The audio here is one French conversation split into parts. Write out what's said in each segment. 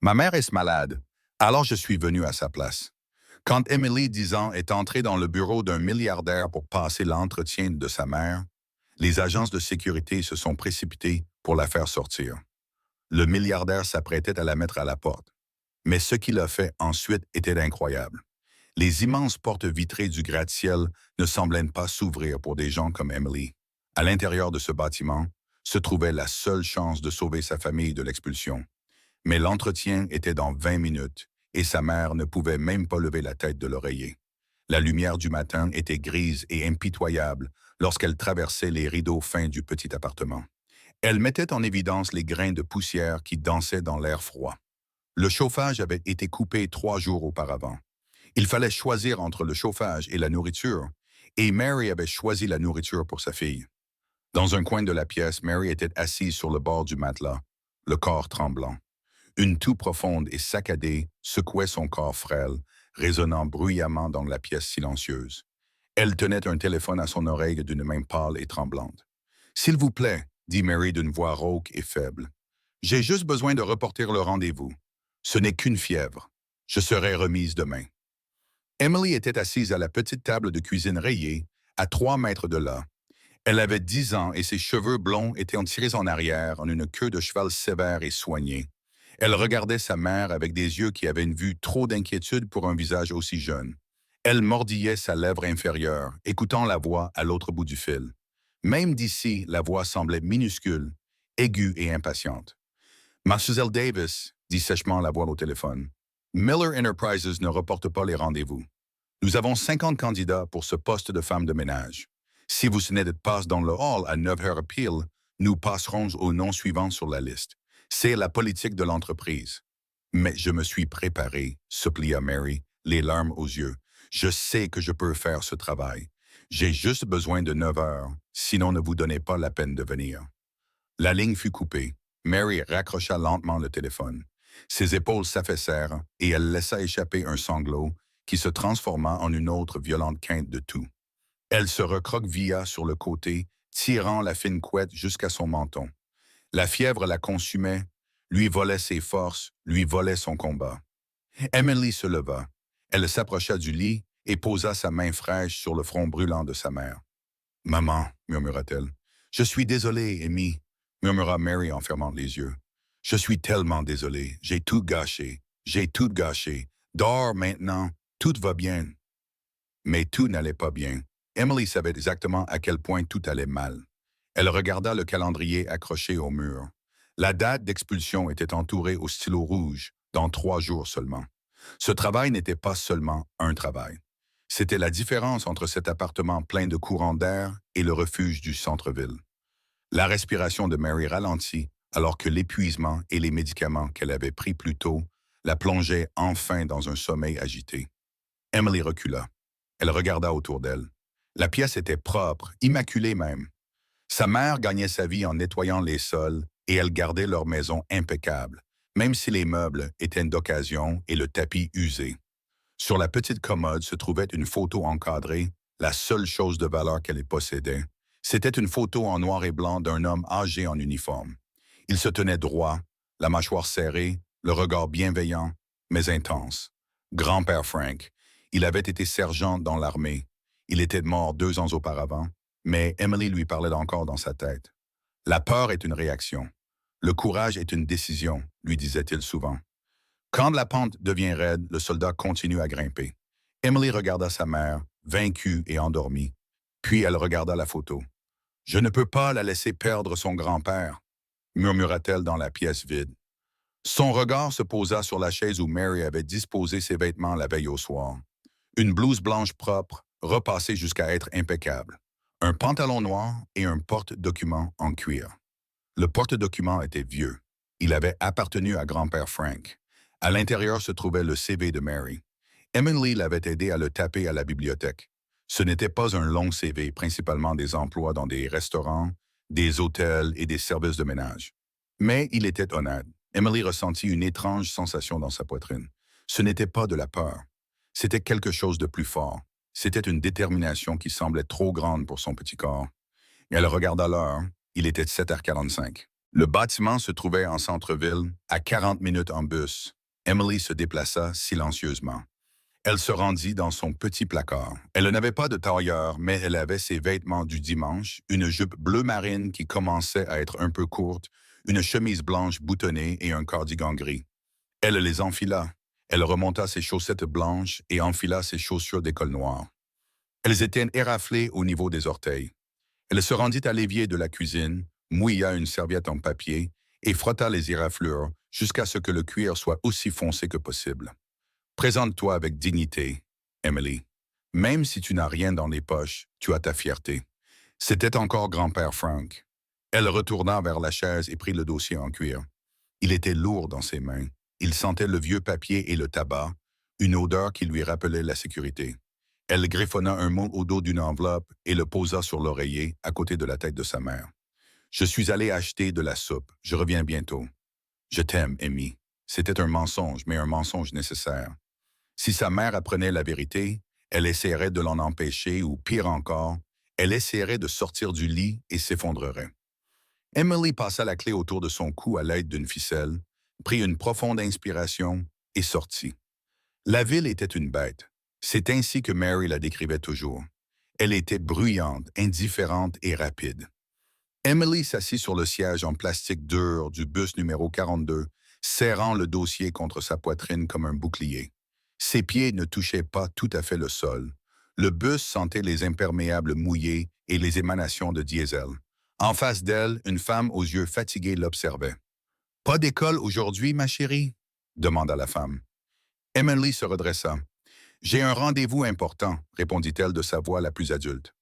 Ma mère est malade, alors je suis venu à sa place. Quand Emily, 10 ans, est entrée dans le bureau d'un milliardaire pour passer l'entretien de sa mère, les agences de sécurité se sont précipitées pour la faire sortir. Le milliardaire s'apprêtait à la mettre à la porte. Mais ce qu'il a fait ensuite était incroyable. Les immenses portes vitrées du gratte-ciel ne semblaient pas s'ouvrir pour des gens comme Emily. À l'intérieur de ce bâtiment se trouvait la seule chance de sauver sa famille de l'expulsion. Mais l'entretien était dans 20 minutes et sa mère ne pouvait même pas lever la tête de l'oreiller. La lumière du matin était grise et impitoyable lorsqu'elle traversait les rideaux fins du petit appartement. Elle mettait en évidence les grains de poussière qui dansaient dans l'air froid. Le chauffage avait été coupé 3 jours auparavant. Il fallait choisir entre le chauffage et la nourriture, et Mary avait choisi la nourriture pour sa fille. Dans un coin de la pièce, Mary était assise sur le bord du matelas, le corps tremblant. Une toux profonde et saccadée secouait son corps frêle, résonnant bruyamment dans la pièce silencieuse. Elle tenait un téléphone à son oreille d'une main pâle et tremblante. « S'il vous plaît, » dit Mary d'une voix rauque et faible. « J'ai juste besoin de reporter le rendez-vous. Ce n'est qu'une fièvre. Je serai remise demain. » Emily était assise à la petite table de cuisine rayée, à 3 mètres de là. Elle avait 10 ans et ses cheveux blonds étaient tirés en arrière en une queue de cheval sévère et soignée. Elle regardait sa mère avec des yeux qui avaient une vue trop d'inquiétude pour un visage aussi jeune. Elle mordillait sa lèvre inférieure, écoutant la voix à l'autre bout du fil. Même d'ici, la voix semblait minuscule, aiguë et impatiente. « Mademoiselle Davis, » dit sèchement la voix au téléphone, « Miller Enterprises ne reporte pas les rendez-vous. Nous avons 50 candidats pour ce poste de femme de ménage. Si vous n'êtes pas dans le hall à 9 heures pile, nous passerons au nom suivant sur la liste. C'est la politique de l'entreprise. » « Mais je me suis préparé, supplia Mary, les larmes aux yeux. Je sais que je peux faire ce travail. J'ai juste besoin de 9 heures, sinon ne vous donnez pas la peine de venir. La ligne fut coupée. Mary raccrocha lentement le téléphone. Ses épaules s'affaissèrent et elle laissa échapper un sanglot qui se transforma en une autre violente quinte de toux. Elle se recroquevilla sur le côté, tirant la fine couette jusqu'à son menton. La fièvre la consumait, lui volait ses forces, lui volait son combat. Emily se leva. Elle s'approcha du lit et posa sa main fraîche sur le front brûlant de sa mère. « Maman, » murmura-t-elle. « Je suis désolée, Amy, » murmura Mary en fermant les yeux. « Je suis tellement désolée. J'ai tout gâché. J'ai tout gâché. Dors maintenant. Tout va bien. » Mais tout n'allait pas bien. Emily savait exactement à quel point tout allait mal. Elle regarda le calendrier accroché au mur. La date d'expulsion était entourée au stylo rouge, dans 3 jours seulement. Ce travail n'était pas seulement un travail. C'était la différence entre cet appartement plein de courants d'air et le refuge du centre-ville. La respiration de Mary ralentit alors que l'épuisement et les médicaments qu'elle avait pris plus tôt la plongeaient enfin dans un sommeil agité. Emily recula. Elle regarda autour d'elle. La pièce était propre, immaculée même. Sa mère gagnait sa vie en nettoyant les sols et elle gardait leur maison impeccable, même si les meubles étaient d'occasion et le tapis usé. Sur la petite commode se trouvait une photo encadrée, la seule chose de valeur qu'elle possédait. C'était une photo en noir et blanc d'un homme âgé en uniforme. Il se tenait droit, la mâchoire serrée, le regard bienveillant, mais intense. Grand-père Frank. Il avait été sergent dans l'armée. Il était mort 2 ans auparavant, mais Emily lui parlait encore dans sa tête. La peur est une réaction. Le courage est une décision, lui disait-il souvent. Quand la pente devient raide, le soldat continue à grimper. Emily regarda sa mère, vaincue et endormie. Puis elle regarda la photo. « Je ne peux pas la laisser perdre son grand-père », murmura-t-elle dans la pièce vide. Son regard se posa sur la chaise où Mary avait disposé ses vêtements la veille au soir. Une blouse blanche propre, repassée jusqu'à être impeccable. Un pantalon noir et un porte-document en cuir. Le porte-document était vieux. Il avait appartenu à grand-père Frank. À l'intérieur se trouvait le CV de Mary. Emily l'avait aidé à le taper à la bibliothèque. Ce n'était pas un long CV, principalement des emplois dans des restaurants, des hôtels et des services de ménage. Mais il était honnête. Emily ressentit une étrange sensation dans sa poitrine. Ce n'était pas de la peur. C'était quelque chose de plus fort. C'était une détermination qui semblait trop grande pour son petit corps. Elle regarda l'heure. Il était 7h45. Le bâtiment se trouvait en centre-ville, à 40 minutes en bus. Emily se déplaça silencieusement. Elle se rendit dans son petit placard. Elle n'avait pas de tailleur, mais elle avait ses vêtements du dimanche, une jupe bleu marine qui commençait à être un peu courte, une chemise blanche boutonnée et un cardigan gris. Elle les enfila. Elle remonta ses chaussettes blanches et enfila ses chaussures d'école noire. Elles étaient éraflées au niveau des orteils. Elle se rendit à l'évier de la cuisine, mouilla une serviette en papier et frotta les éraflures jusqu'à ce que le cuir soit aussi foncé que possible. Présente-toi avec dignité, Emily. Même si tu n'as rien dans les poches, tu as ta fierté. C'était encore grand-père Frank. Elle retourna vers la chaise et prit le dossier en cuir. Il était lourd dans ses mains. Il sentait le vieux papier et le tabac, une odeur qui lui rappelait la sécurité. Elle griffonna un mot au dos d'une enveloppe et le posa sur l'oreiller à côté de la tête de sa mère. « Je suis allé acheter de la soupe. Je reviens bientôt. »« Je t'aime, Amy. » C'était un mensonge, mais un mensonge nécessaire. Si sa mère apprenait la vérité, elle essaierait de l'en empêcher ou, pire encore, elle essaierait de sortir du lit et s'effondrerait. Emily passa la clé autour de son cou à l'aide d'une ficelle, prit une profonde inspiration et sortit. La ville était une bête. C'est ainsi que Mary la décrivait toujours. Elle était bruyante, indifférente et rapide. Emily s'assit sur le siège en plastique dur du bus numéro 42, serrant le dossier contre sa poitrine comme un bouclier. Ses pieds ne touchaient pas tout à fait le sol. Le bus sentait les imperméables mouillés et les émanations de diesel. En face d'elle, une femme aux yeux fatigués l'observait. « Pas d'école aujourd'hui, ma chérie ?» demanda la femme. Emily se redressa. « J'ai un rendez-vous important », répondit-elle de sa voix la plus adulte.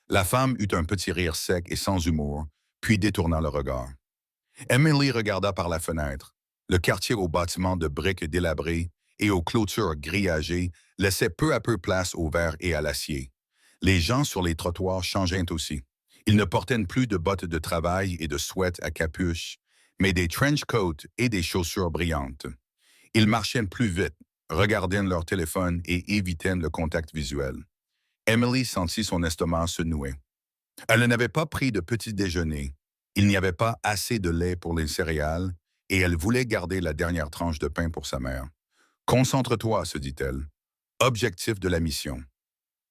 La femme eut un petit rire sec et sans humour, puis détourna le regard. Emily regarda par la fenêtre. Le quartier aux bâtiments de briques délabrés et aux clôtures grillagées laissait peu à peu place au verre et à l'acier. Les gens sur les trottoirs changeaient aussi. Ils ne portaient plus de bottes de travail et de sweats à capuche, mais des trench coats et des chaussures brillantes. Ils marchaient plus vite, regardaient leur téléphone et évitaient le contact visuel. Emily sentit son estomac se nouer. Elle n'avait pas pris de petit déjeuner. Il n'y avait pas assez de lait pour les céréales et elle voulait garder la dernière tranche de pain pour sa mère. « Concentre-toi, se dit-elle. Objectif de la mission. »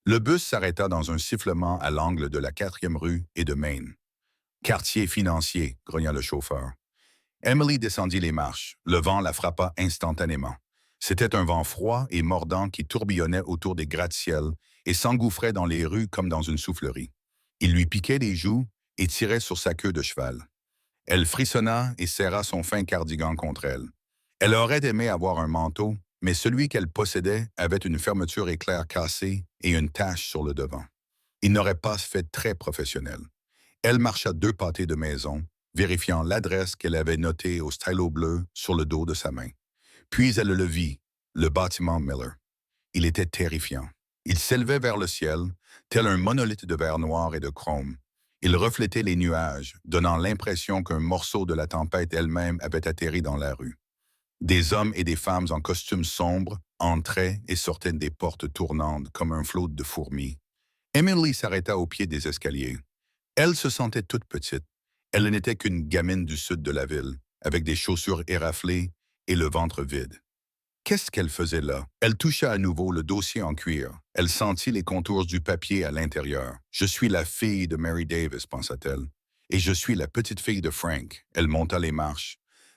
Le bus s'arrêta dans un sifflement à l'angle de la 4e rue et de Main. « Quartier financier, » grogna le chauffeur. Emily descendit les marches. Le vent la frappa instantanément. C'était un vent froid et mordant qui tourbillonnait autour des gratte-ciels et s'engouffrait dans les rues comme dans une soufflerie. Il lui piquait les joues et tirait sur sa queue de cheval. Elle frissonna et serra son fin cardigan contre elle. Elle aurait aimé avoir un manteau, mais celui qu'elle possédait avait une fermeture éclair cassée et une tache sur le devant. Il n'aurait pas fait très professionnel. Elle marcha 2 pâtés de maison, vérifiant l'adresse qu'elle avait notée au stylo bleu sur le dos de sa main. Puis elle le vit, le bâtiment Miller. Il était terrifiant. Il s'élevait vers le ciel, tel un monolithe de verre noir et de chrome. Il reflétait les nuages, donnant l'impression qu'un morceau de la tempête elle-même avait atterri dans la rue. Des hommes et des femmes en costumes sombres entraient et sortaient des portes tournantes comme un flot de fourmis. Emily s'arrêta au pied des escaliers. Elle se sentait toute petite. Elle n'était qu'une gamine du sud de la ville, avec des chaussures éraflées et le ventre vide. Qu'est-ce qu'elle faisait là? Elle toucha à nouveau le dossier en cuir. Elle sentit les contours du papier à l'intérieur. « Je suis la fille de Mary Davis », pensa-t-elle. « Et je suis la petite fille de Frank. » Elle monta les marches.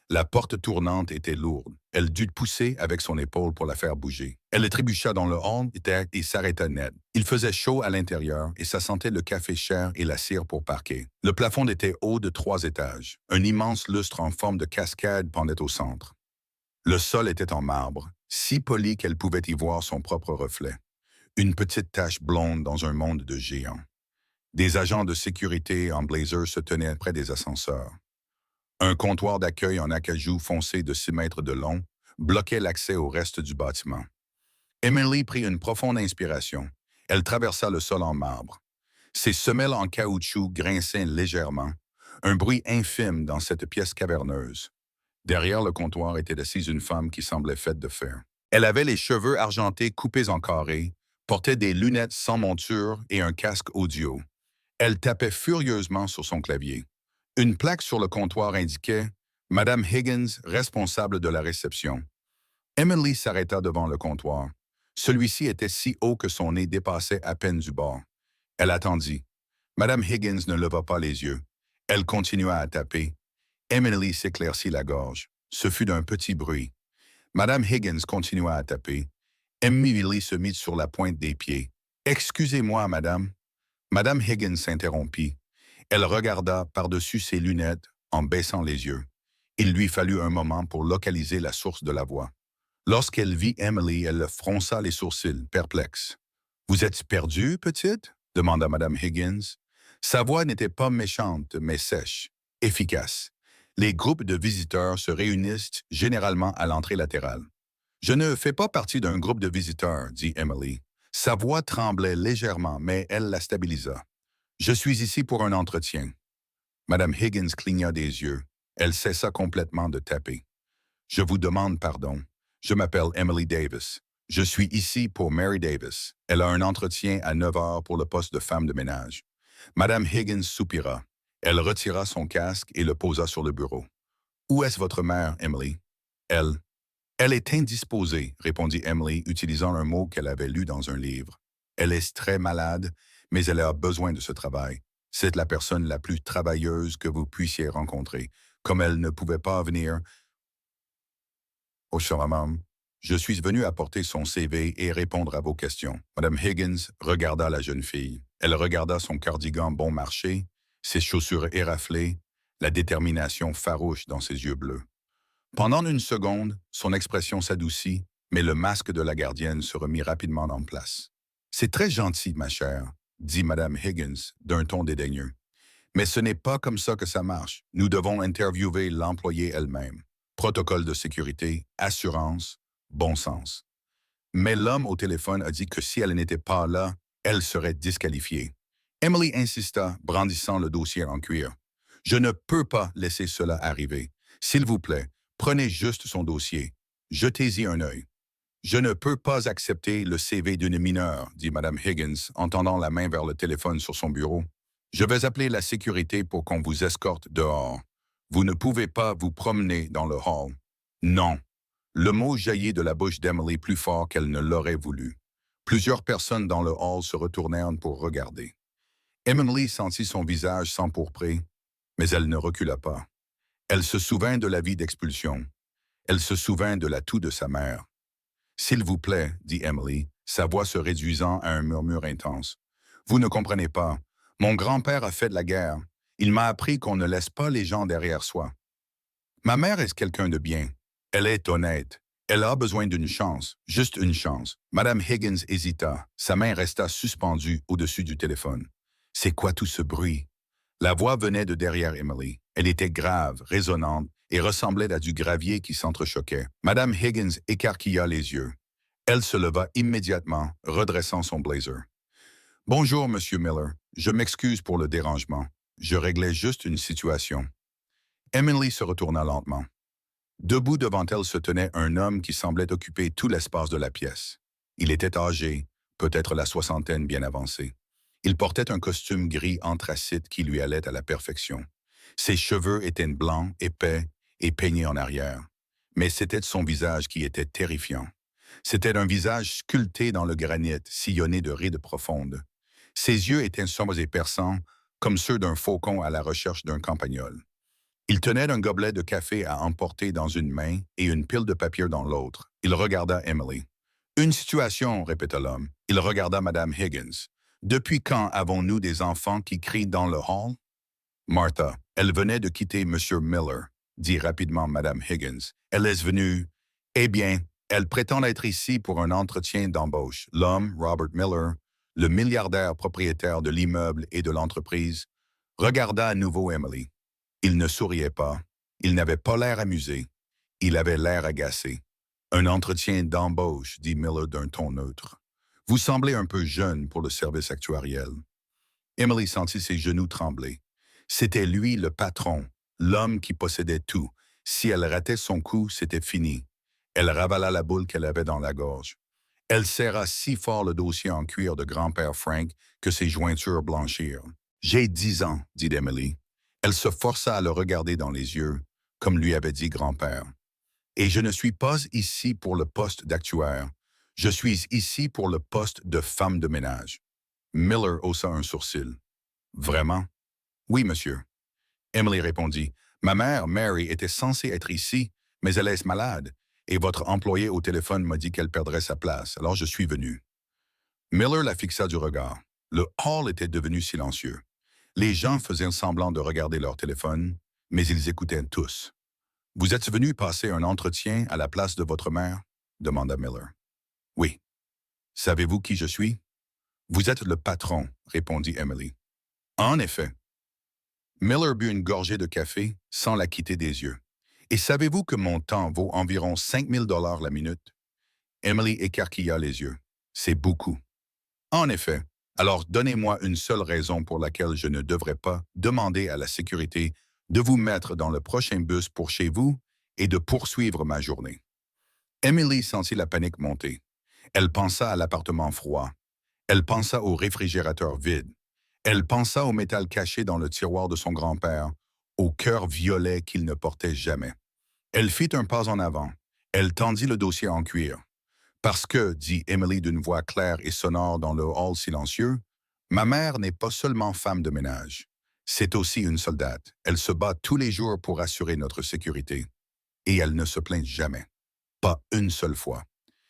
La porte tournante était lourde. Elle dut pousser avec son épaule pour la faire bouger. Elle trébucha dans le hall et s'arrêta net. Il faisait chaud à l'intérieur et ça sentait le café cher et la cire pour parquer. Le plafond était haut de 3 étages. Un immense lustre en forme de cascade pendait au centre. Le sol était en marbre, si poli qu'elle pouvait y voir son propre reflet. Une petite tache blonde dans un monde de géants. Des agents de sécurité en blazer se tenaient près des ascenseurs. Un comptoir d'accueil en acajou foncé de 6 mètres de long bloquait l'accès au reste du bâtiment. Emily prit une profonde inspiration. Elle traversa le sol en marbre. Ses semelles en caoutchouc grinçaient légèrement, un bruit infime dans cette pièce caverneuse. Derrière le comptoir était assise une femme qui semblait faite de fer. Elle avait les cheveux argentés coupés en carrés, portait des lunettes sans monture et un casque audio. Elle tapait furieusement sur son clavier. Une plaque sur le comptoir indiquait « Madame Higgins, responsable de la réception ». Emily s'arrêta devant le comptoir. Celui-ci était si haut que son nez dépassait à peine du bord. Elle attendit. Madame Higgins ne leva pas les yeux. Elle continua à taper. Emily s'éclaircit la gorge. Ce fut d'un petit bruit. Madame Higgins continua à taper. Emily se mit sur la pointe des pieds. « Excusez-moi, madame. » Madame Higgins s'interrompit. Elle regarda par-dessus ses lunettes en baissant les yeux. Il lui fallut un moment pour localiser la source de la voix. Lorsqu'elle vit Emily, elle fronça les sourcils, perplexe. « Vous êtes perdue, petite ?» demanda Madame Higgins. Sa voix n'était pas méchante, mais sèche, efficace. Les groupes de visiteurs se réunissent généralement à l'entrée latérale. « Je ne fais pas partie d'un groupe de visiteurs, » dit Emily. Sa voix tremblait légèrement, mais elle la stabilisa. « Je suis ici pour un entretien. » Madame Higgins cligna des yeux. Elle cessa complètement de taper. « Je vous demande pardon. Je m'appelle Emily Davis. Je suis ici pour Mary Davis. Elle a un entretien à 9 heures pour le poste de femme de ménage. » Madame Higgins soupira. Elle retira son casque et le posa sur le bureau. « Où est-ce votre mère, Emily? » « Elle. »« Elle est indisposée, » répondit Emily, utilisant un mot qu'elle avait lu dans un livre. « Elle est très malade, mais elle a besoin de ce travail. C'est la personne la plus travailleuse que vous puissiez rencontrer. Comme elle ne pouvait pas venir... » « Oh, chère maman, je suis venu apporter son CV et répondre à vos questions. » Madame Higgins regarda la jeune fille. Elle regarda son cardigan bon marché, ses chaussures éraflées, la détermination farouche dans ses yeux bleus. Pendant une seconde, son expression s'adoucit, mais le masque de la gardienne se remit rapidement en place. « C'est très gentil, ma chère, » dit Madame Higgins d'un ton dédaigneux. « Mais ce n'est pas comme ça que ça marche. Nous devons interviewer l'employée elle-même. Protocole de sécurité, assurance, bon sens. » Mais l'homme au téléphone a dit que si elle n'était pas là, elle serait disqualifiée. Emily insista, brandissant le dossier en cuir. « Je ne peux pas laisser cela arriver. S'il vous plaît, prenez juste son dossier. Jetez-y un œil. » « Je ne peux pas accepter le CV d'une mineure, » dit Madame Higgins, en tendant la main vers le téléphone sur son bureau. « Je vais appeler la sécurité pour qu'on vous escorte dehors. Vous ne pouvez pas vous promener dans le hall. » « Non. » Le mot jaillit de la bouche d'Emily plus fort qu'elle ne l'aurait voulu. Plusieurs personnes dans le hall se retournèrent pour regarder. Emily sentit son visage s'empourprer, mais elle ne recula pas. Elle se souvint de l'avis d'expulsion. Elle se souvint de l'atout de sa mère. « S'il vous plaît, » dit Emily, sa voix se réduisant à un murmure intense. « Vous ne comprenez pas. Mon grand-père a fait de la guerre. Il m'a appris qu'on ne laisse pas les gens derrière soi. Ma mère est quelqu'un de bien. Elle est honnête. Elle a besoin d'une chance, juste une chance. » Madame Higgins hésita. Sa main resta suspendue au-dessus du téléphone. « C'est quoi tout ce bruit? » La voix venait de derrière Emily. Elle était grave, résonnante, et ressemblait à du gravier qui s'entrechoquait. Madame Higgins écarquilla les yeux. Elle se leva immédiatement, redressant son blazer. « Bonjour, Monsieur Miller. Je m'excuse pour le dérangement. Je réglais juste une situation. » Emily se retourna lentement. Debout devant elle se tenait un homme qui semblait occuper tout l'espace de la pièce. Il était âgé, peut-être la soixantaine bien avancée. Il portait un costume gris anthracite qui lui allait à la perfection. Ses cheveux étaient blancs, épais et peignés en arrière. Mais c'était son visage qui était terrifiant. C'était un visage sculpté dans le granit, sillonné de rides profondes. Ses yeux étaient sombres et perçants, comme ceux d'un faucon à la recherche d'un campagnol. Il tenait un gobelet de café à emporter dans une main et une pile de papier dans l'autre. Il regarda Emily. « Une situation, » répéta l'homme. Il regarda Madame Higgins. « Depuis quand avons-nous des enfants qui crient dans le hall? » Martha, elle venait de quitter Monsieur Miller, dit rapidement Madame Higgins. Elle est venue. Eh bien, elle prétend être ici pour un entretien d'embauche. L'homme, Robert Miller, le milliardaire propriétaire de l'immeuble et de l'entreprise, regarda à nouveau Emily. Il ne souriait pas. Il n'avait pas l'air amusé. Il avait l'air agacé. « Un entretien d'embauche, » dit Miller d'un ton neutre. « Vous semblez un peu jeune pour le service actuariel. » Emily sentit ses genoux trembler. C'était lui le patron, l'homme qui possédait tout. Si elle ratait son coup, c'était fini. Elle ravala la boule qu'elle avait dans la gorge. Elle serra si fort le dossier en cuir de grand-père Frank que ses jointures blanchirent. « J'ai 10 ans, » dit Emily. Elle se força à le regarder dans les yeux, comme lui avait dit grand-père. Et je ne suis pas ici pour le poste d'actuaire. Je suis ici pour le poste de femme de ménage. Miller haussa un sourcil. Vraiment? Oui, monsieur. Emily répondit. Ma mère, Mary, était censée être ici, mais elle est malade, et votre employé au téléphone m'a dit qu'elle perdrait sa place, alors je suis venu. Miller la fixa du regard. Le hall était devenu silencieux. Les gens faisaient semblant de regarder leur téléphone, mais ils écoutaient tous. Vous êtes venu passer un entretien à la place de votre mère? Demanda Miller. Oui. Savez-vous qui je suis? Vous êtes le patron, répondit Emily. En effet. Miller but une gorgée de café sans la quitter des yeux. Et savez-vous que mon temps vaut environ 5 000 $ la minute? Emily écarquilla les yeux. C'est beaucoup. En effet. Alors donnez-moi une seule raison pour laquelle je ne devrais pas demander à la sécurité de vous mettre dans le prochain bus pour chez vous et de poursuivre ma journée. Emily sentit la panique monter. Elle pensa à l'appartement froid. Elle pensa au réfrigérateur vide. Elle pensa au métal caché dans le tiroir de son grand-père, au cœur violet qu'il ne portait jamais. Elle fit un pas en avant. Elle tendit le dossier en cuir. Parce que, dit Emily d'une voix claire et sonore dans le hall silencieux, ma mère n'est pas seulement femme de ménage. C'est aussi une soldate. Elle se bat tous les jours pour assurer notre sécurité. Et elle ne se plaint jamais. Pas une seule fois.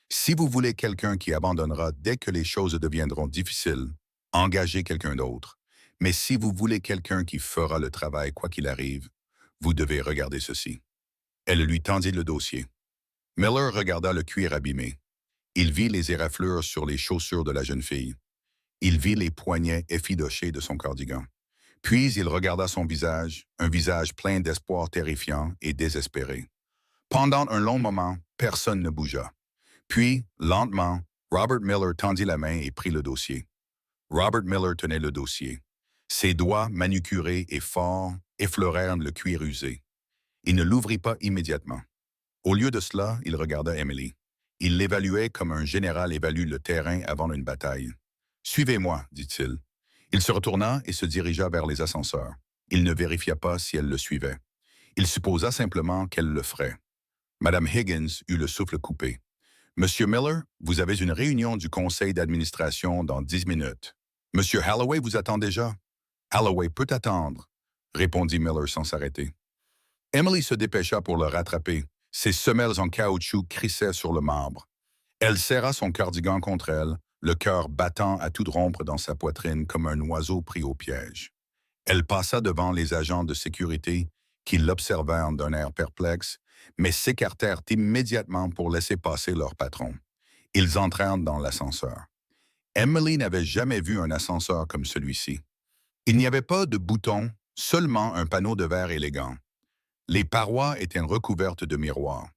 Si vous voulez quelqu'un qui abandonnera dès que les choses deviendront difficiles, engagez quelqu'un d'autre. Mais si vous voulez quelqu'un qui fera le travail quoi qu'il arrive, vous devez regarder ceci. Elle lui tendit le dossier. Miller regarda le cuir abîmé. Il vit les éraflures sur les chaussures de la jeune fille. Il vit les poignets effilochés de son cardigan. Puis il regarda son visage, un visage plein d'espoir terrifiant et désespéré. Pendant un long moment, personne ne bougea. Puis, lentement, Robert Miller tendit la main et prit le dossier. Robert Miller tenait le dossier. Ses doigts, manucurés et forts, effleurèrent le cuir usé. Il ne l'ouvrit pas immédiatement. Au lieu de cela, il regarda Emily. Il l'évaluait comme un général évalue le terrain avant une bataille. « Suivez-moi », dit-il. Il se retourna et se dirigea vers les ascenseurs. Il ne vérifia pas si elle le suivait. Il supposa simplement qu'elle le ferait. Madame Higgins eut le souffle coupé. « Monsieur Miller, vous avez une réunion du conseil d'administration dans 10 minutes. Monsieur Holloway vous attend déjà. »« Holloway peut attendre, » répondit Miller sans s'arrêter. Emily se dépêcha pour le rattraper. Ses semelles en caoutchouc crissaient sur le marbre. Elle serra son cardigan contre elle, le cœur battant à toute rompre dans sa poitrine comme un oiseau pris au piège. Elle passa devant les agents de sécurité qui l'observèrent d'un air perplexe, mais s'écartèrent immédiatement pour laisser passer leur patron. Ils entrèrent dans l'ascenseur. Emily n'avait jamais vu un ascenseur comme celui-ci. Il n'y avait pas de bouton, seulement un panneau de verre élégant. Les parois étaient recouvertes de miroirs.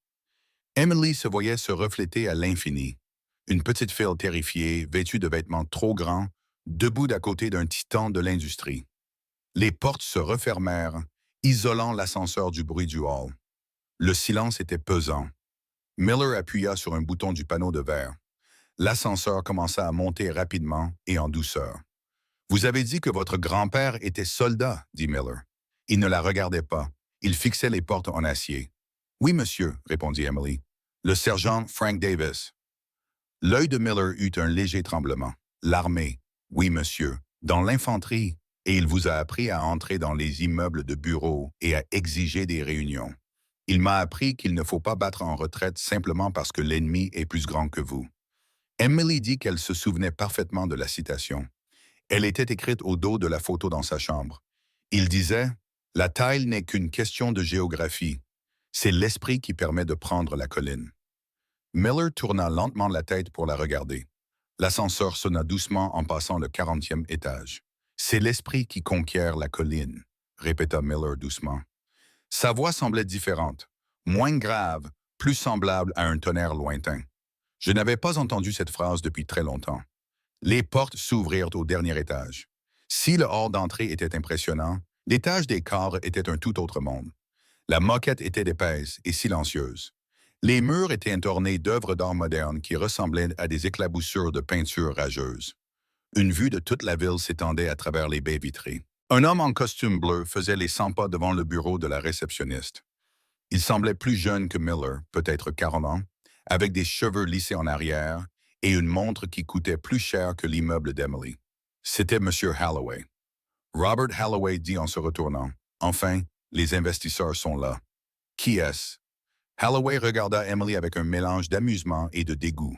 Emily se voyait se refléter à l'infini. Une petite fille terrifiée, vêtue de vêtements trop grands, debout d'à côté d'un titan de l'industrie. Les portes se refermèrent, isolant l'ascenseur du bruit du hall. Le silence était pesant. Miller appuya sur un bouton du panneau de verre. L'ascenseur commença à monter rapidement et en douceur. « Vous avez dit que votre grand-père était soldat, » dit Miller. Il ne la regardait pas. Il fixait les portes en acier. « Oui, monsieur, » répondit Emily. « Le sergent Frank Davis. » L'œil de Miller eut un léger tremblement. « L'armée. Oui, monsieur. Dans l'infanterie. Et il vous a appris à entrer dans les immeubles de bureaux et à exiger des réunions. Il m'a appris qu'il ne faut pas battre en retraite simplement parce que l'ennemi est plus grand que vous. » Emily dit qu'elle se souvenait parfaitement de la citation. Elle était écrite au dos de la photo dans sa chambre. Il disait « La taille n'est qu'une question de géographie. C'est l'esprit qui permet de prendre la colline. » Miller tourna lentement la tête pour la regarder. L'ascenseur sonna doucement en passant le 40e étage. « C'est l'esprit qui conquiert la colline, » répéta Miller doucement. Sa voix semblait différente, moins grave, plus semblable à un tonnerre lointain. Je n'avais pas entendu cette phrase depuis très longtemps. Les portes s'ouvrirent au dernier étage. Si le hall d'entrée était impressionnant, l'étage des cadres était un tout autre monde. La moquette était épaisse et silencieuse. Les murs étaient ornés d'œuvres d'art moderne qui ressemblaient à des éclaboussures de peinture rageuse. Une vue de toute la ville s'étendait à travers les baies vitrées. Un homme en costume bleu faisait les 100 pas devant le bureau de la réceptionniste. Il semblait plus jeune que Miller, peut-être 40 ans, avec des cheveux lissés en arrière et une montre qui coûtait plus cher que l'immeuble d'Emily. C'était M. Halloway. Robert Halloway dit en se retournant, « Enfin, les investisseurs sont là. Qui est-ce? » Halloway regarda Emily avec un mélange d'amusement et de dégoût.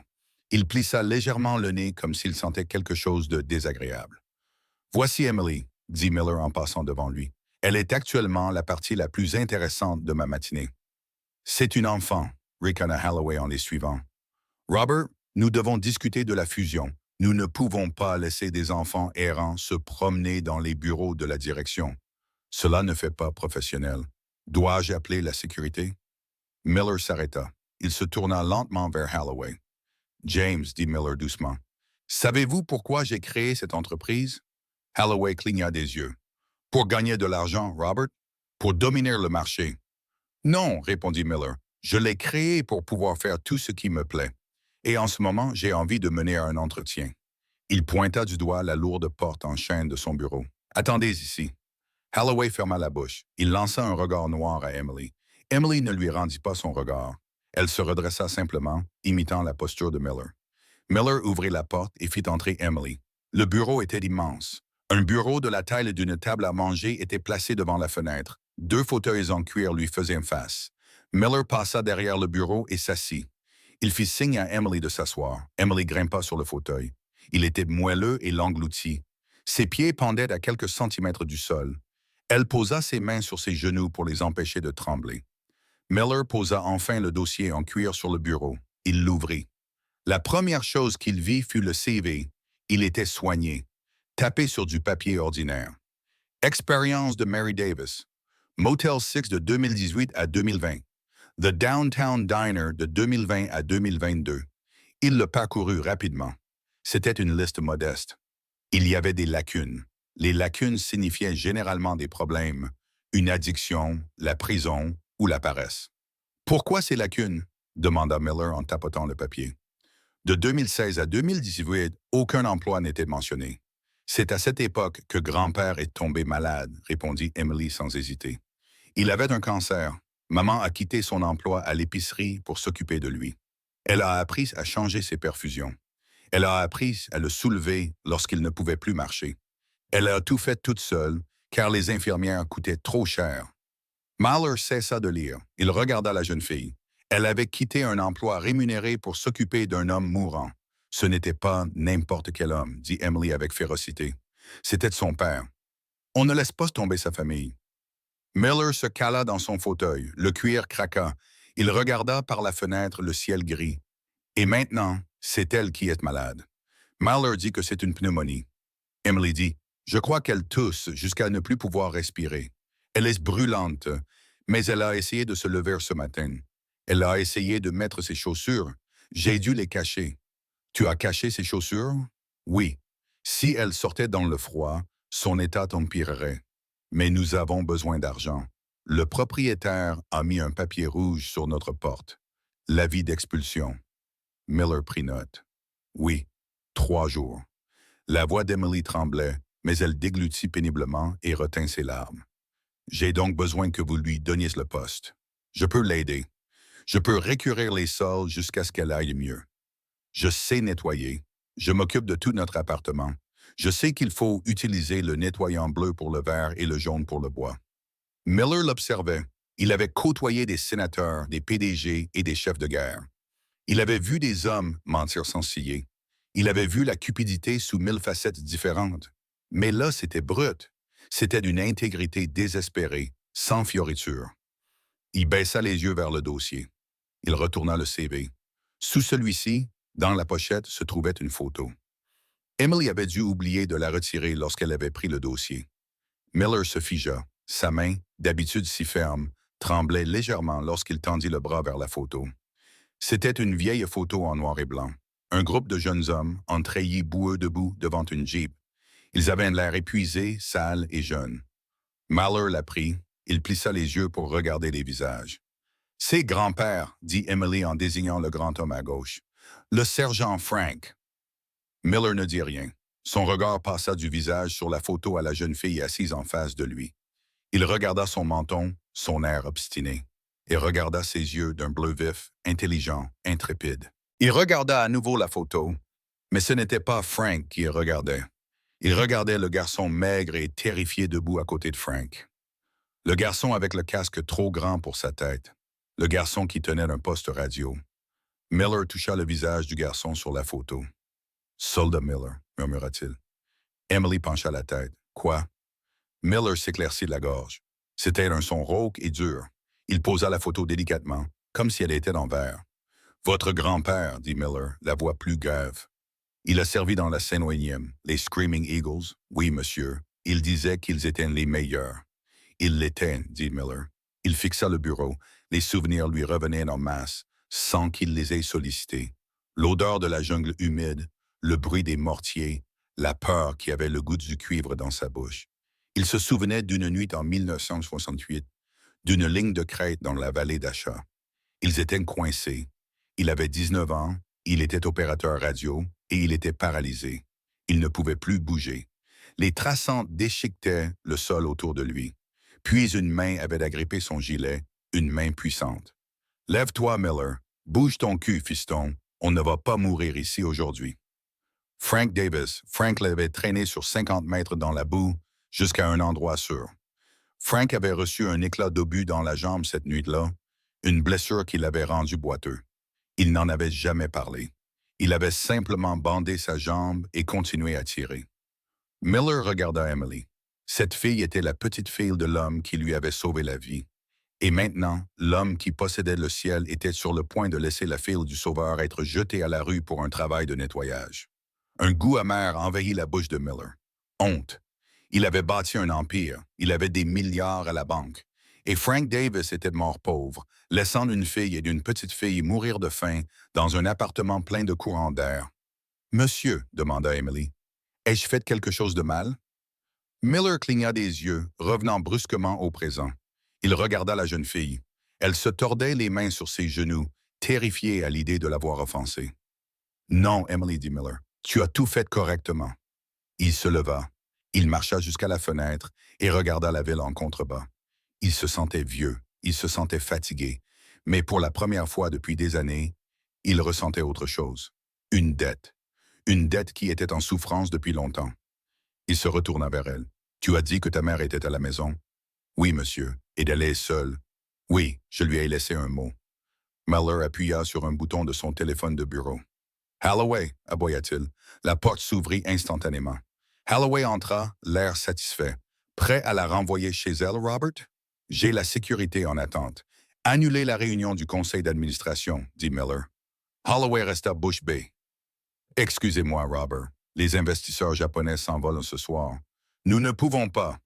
Il plissa légèrement le nez comme s'il sentait quelque chose de désagréable. « Voici Emily, » dit Miller en passant devant lui. « Elle est actuellement la partie la plus intéressante de ma matinée. »« C'est une enfant, » ricana Halloway en les suivant. « Robert, nous devons discuter de la fusion. Nous ne pouvons pas laisser des enfants errants se promener dans les bureaux de la direction. Cela ne fait pas professionnel. Dois-je appeler la sécurité? » Miller s'arrêta. Il se tourna lentement vers Halloway. « James, » dit Miller doucement, « savez-vous pourquoi j'ai créé cette entreprise? » Halloway cligna des yeux. « Pour gagner de l'argent, Robert? Pour dominer le marché? »« Non, » répondit Miller, « je l'ai créé pour pouvoir faire tout ce qui me plaît. Et en ce moment, j'ai envie de mener un entretien. » Il pointa du doigt la lourde porte en chêne de son bureau. « Attendez ici. » Halloway ferma la bouche. Il lança un regard noir à Emily. Emily ne lui rendit pas son regard. Elle se redressa simplement, imitant la posture de Miller. Miller ouvrit la porte et fit entrer Emily. Le bureau était immense. Un bureau de la taille d'une table à manger était placé devant la fenêtre. 2 fauteuils en cuir lui faisaient face. Miller passa derrière le bureau et s'assit. Il fit signe à Emily de s'asseoir. Emily grimpa sur le fauteuil. Il était moelleux et l'engloutit. Ses pieds pendaient à quelques centimètres du sol. Elle posa ses mains sur ses genoux pour les empêcher de trembler. Miller posa enfin le dossier en cuir sur le bureau. Il l'ouvrit. La première chose qu'il vit fut le CV. Il était soigné, tapé sur du papier ordinaire. Expérience de Mary Davis. Motel 6 de 2018 à 2020. The Downtown Diner de 2020 à 2022. Il le parcourut rapidement. C'était une liste modeste. Il y avait des lacunes. Les lacunes signifiaient généralement des problèmes, une addiction, la prison ou la paresse. « Pourquoi ces lacunes? » demanda Miller en tapotant le papier. De 2016 à 2018, aucun emploi n'était mentionné. « C'est à cette époque que grand-père est tombé malade, » répondit Emily sans hésiter. « Il avait un cancer. Maman a quitté son emploi à l'épicerie pour s'occuper de lui. Elle a appris à changer ses perfusions. Elle a appris à le soulever lorsqu'il ne pouvait plus marcher. Elle a tout fait toute seule, car les infirmières coûtaient trop cher. » Mahler cessa de lire. Il regarda la jeune fille. Elle avait quitté un emploi rémunéré pour s'occuper d'un homme mourant. Ce n'était pas n'importe quel homme, dit Emily avec férocité. C'était son père. On ne laisse pas tomber sa famille. Miller se cala dans son fauteuil. Le cuir craqua. Il regarda par la fenêtre le ciel gris. Et maintenant, c'est elle qui est malade. Mahler dit que c'est une pneumonie. Emily dit, « Je crois qu'elle tousse jusqu'à ne plus pouvoir respirer. Elle est brûlante, mais elle a essayé de se lever ce matin. Elle a essayé de mettre ses chaussures. J'ai dû les cacher. » « Tu as caché ses chaussures? » « Oui. Si elle sortait dans le froid, son état empirerait. Mais nous avons besoin d'argent. Le propriétaire a mis un papier rouge sur notre porte. L'avis d'expulsion. » Miller prit note. « Oui, 3 jours. » La voix d'Emily tremblait, mais elle déglutit péniblement et retint ses larmes. « J'ai donc besoin que vous lui donniez le poste. Je peux l'aider. Je peux récurer les sols jusqu'à ce qu'elle aille mieux. Je sais nettoyer. Je m'occupe de tout notre appartement. Je sais qu'il faut utiliser le nettoyant bleu pour le verre et le jaune pour le bois. » Miller l'observait. Il avait côtoyé des sénateurs, des PDG et des chefs de guerre. Il avait vu des hommes mentir sans ciller. Il avait vu la cupidité sous 1000 facettes différentes. Mais là, c'était brut. C'était d'une intégrité désespérée, sans fioriture. Il baissa les yeux vers le dossier. Il retourna le CV. Sous celui-ci, dans la pochette, se trouvait une photo. Emily avait dû oublier de la retirer lorsqu'elle avait pris le dossier. Miller se figea. Sa main, d'habitude si ferme, tremblait légèrement lorsqu'il tendit le bras vers la photo. C'était une vieille photo en noir et blanc. Un groupe de jeunes hommes, en treillis boueux debout devant une Jeep. Ils avaient l'air épuisés, sales et jeunes. Mahler la prit. Il plissa les yeux pour regarder les visages. « C'est grand-père, » dit Emily en désignant le grand homme à gauche. « Le sergent Frank. » Miller ne dit rien. Son regard passa du visage sur la photo à la jeune fille assise en face de lui. Il regarda son menton, son air obstiné, et regarda ses yeux d'un bleu vif, intelligent, intrépide. Il regarda à nouveau la photo, mais ce n'était pas Frank qui regardait. Il regardait le garçon maigre et terrifié debout à côté de Frank. Le garçon avec le casque trop grand pour sa tête. Le garçon qui tenait un poste radio. Miller toucha le visage du garçon sur la photo. « Soldat Miller », murmura-t-il. Emily pencha la tête. « Quoi? » Miller s'éclaircit la gorge. C'était un son rauque et dur. Il posa la photo délicatement, comme si elle était en verre. « Votre grand-père, » dit Miller, la voix plus grave. « Il a servi dans la Seine-Ouinième, les Screaming Eagles. Oui, monsieur. Il disait qu'ils étaient les meilleurs. » « Il l'était, » dit Miller. Il fixa le bureau. Les souvenirs lui revenaient en masse, sans qu'il les ait sollicités. L'odeur de la jungle humide, le bruit des mortiers, la peur qui avait le goût du cuivre dans sa bouche. Il se souvenait d'une nuit en 1968, d'une ligne de crête dans la vallée d'Achat. Ils étaient coincés. Il avait 19 ans, il était opérateur radio et il était paralysé. Il ne pouvait plus bouger. Les traçants déchiquetaient le sol autour de lui. Puis une main avait agrippé son gilet, une main puissante. « Lève-toi, Miller. Bouge ton cul, fiston. On ne va pas mourir ici aujourd'hui. » Frank Davis, Frank l'avait traîné sur 50 mètres dans la boue jusqu'à un endroit sûr. Frank avait reçu un éclat d'obus dans la jambe cette nuit-là, une blessure qui l'avait rendu boiteux. Il n'en avait jamais parlé. Il avait simplement bandé sa jambe et continué à tirer. Miller regarda Emily. Cette fille était la petite fille de l'homme qui lui avait sauvé la vie. Et maintenant, l'homme qui possédait le ciel était sur le point de laisser la fille du Sauveur être jetée à la rue pour un travail de nettoyage. Un goût amer envahit la bouche de Miller. Honte. Il avait bâti un empire. Il avait des milliards à la banque. Et Frank Davis était mort pauvre, laissant une fille et une petite fille mourir de faim dans un appartement plein de courants d'air. « Monsieur, » demanda Emily, « ai-je fait quelque chose de mal? » Miller cligna des yeux, revenant brusquement au présent. Il regarda la jeune fille. Elle se tordait les mains sur ses genoux, terrifiée à l'idée de l'avoir offensée. « Non, Emily, dit Miller, tu as tout fait correctement. » Il se leva. Il marcha jusqu'à la fenêtre et regarda la ville en contrebas. Il se sentait vieux, il se sentait fatigué, mais pour la première fois depuis des années, il ressentait autre chose. Une dette qui était en souffrance depuis longtemps. Il se retourna vers elle. « Tu as dit que ta mère était à la maison? »« Oui, monsieur. Et elle est seule. »« Oui, je lui ai laissé un mot. » Miller appuya sur un bouton de son téléphone de bureau. « Holloway » aboya-t-il. La porte s'ouvrit instantanément. Holloway entra, l'air satisfait. « Prêt à la renvoyer chez elle, Robert? »« J'ai la sécurité en attente. Annulez la réunion du conseil d'administration, » dit Miller. Holloway resta bouche bée. « Excusez-moi, Robert. Les investisseurs japonais s'envolent ce soir. Nous ne pouvons pas. »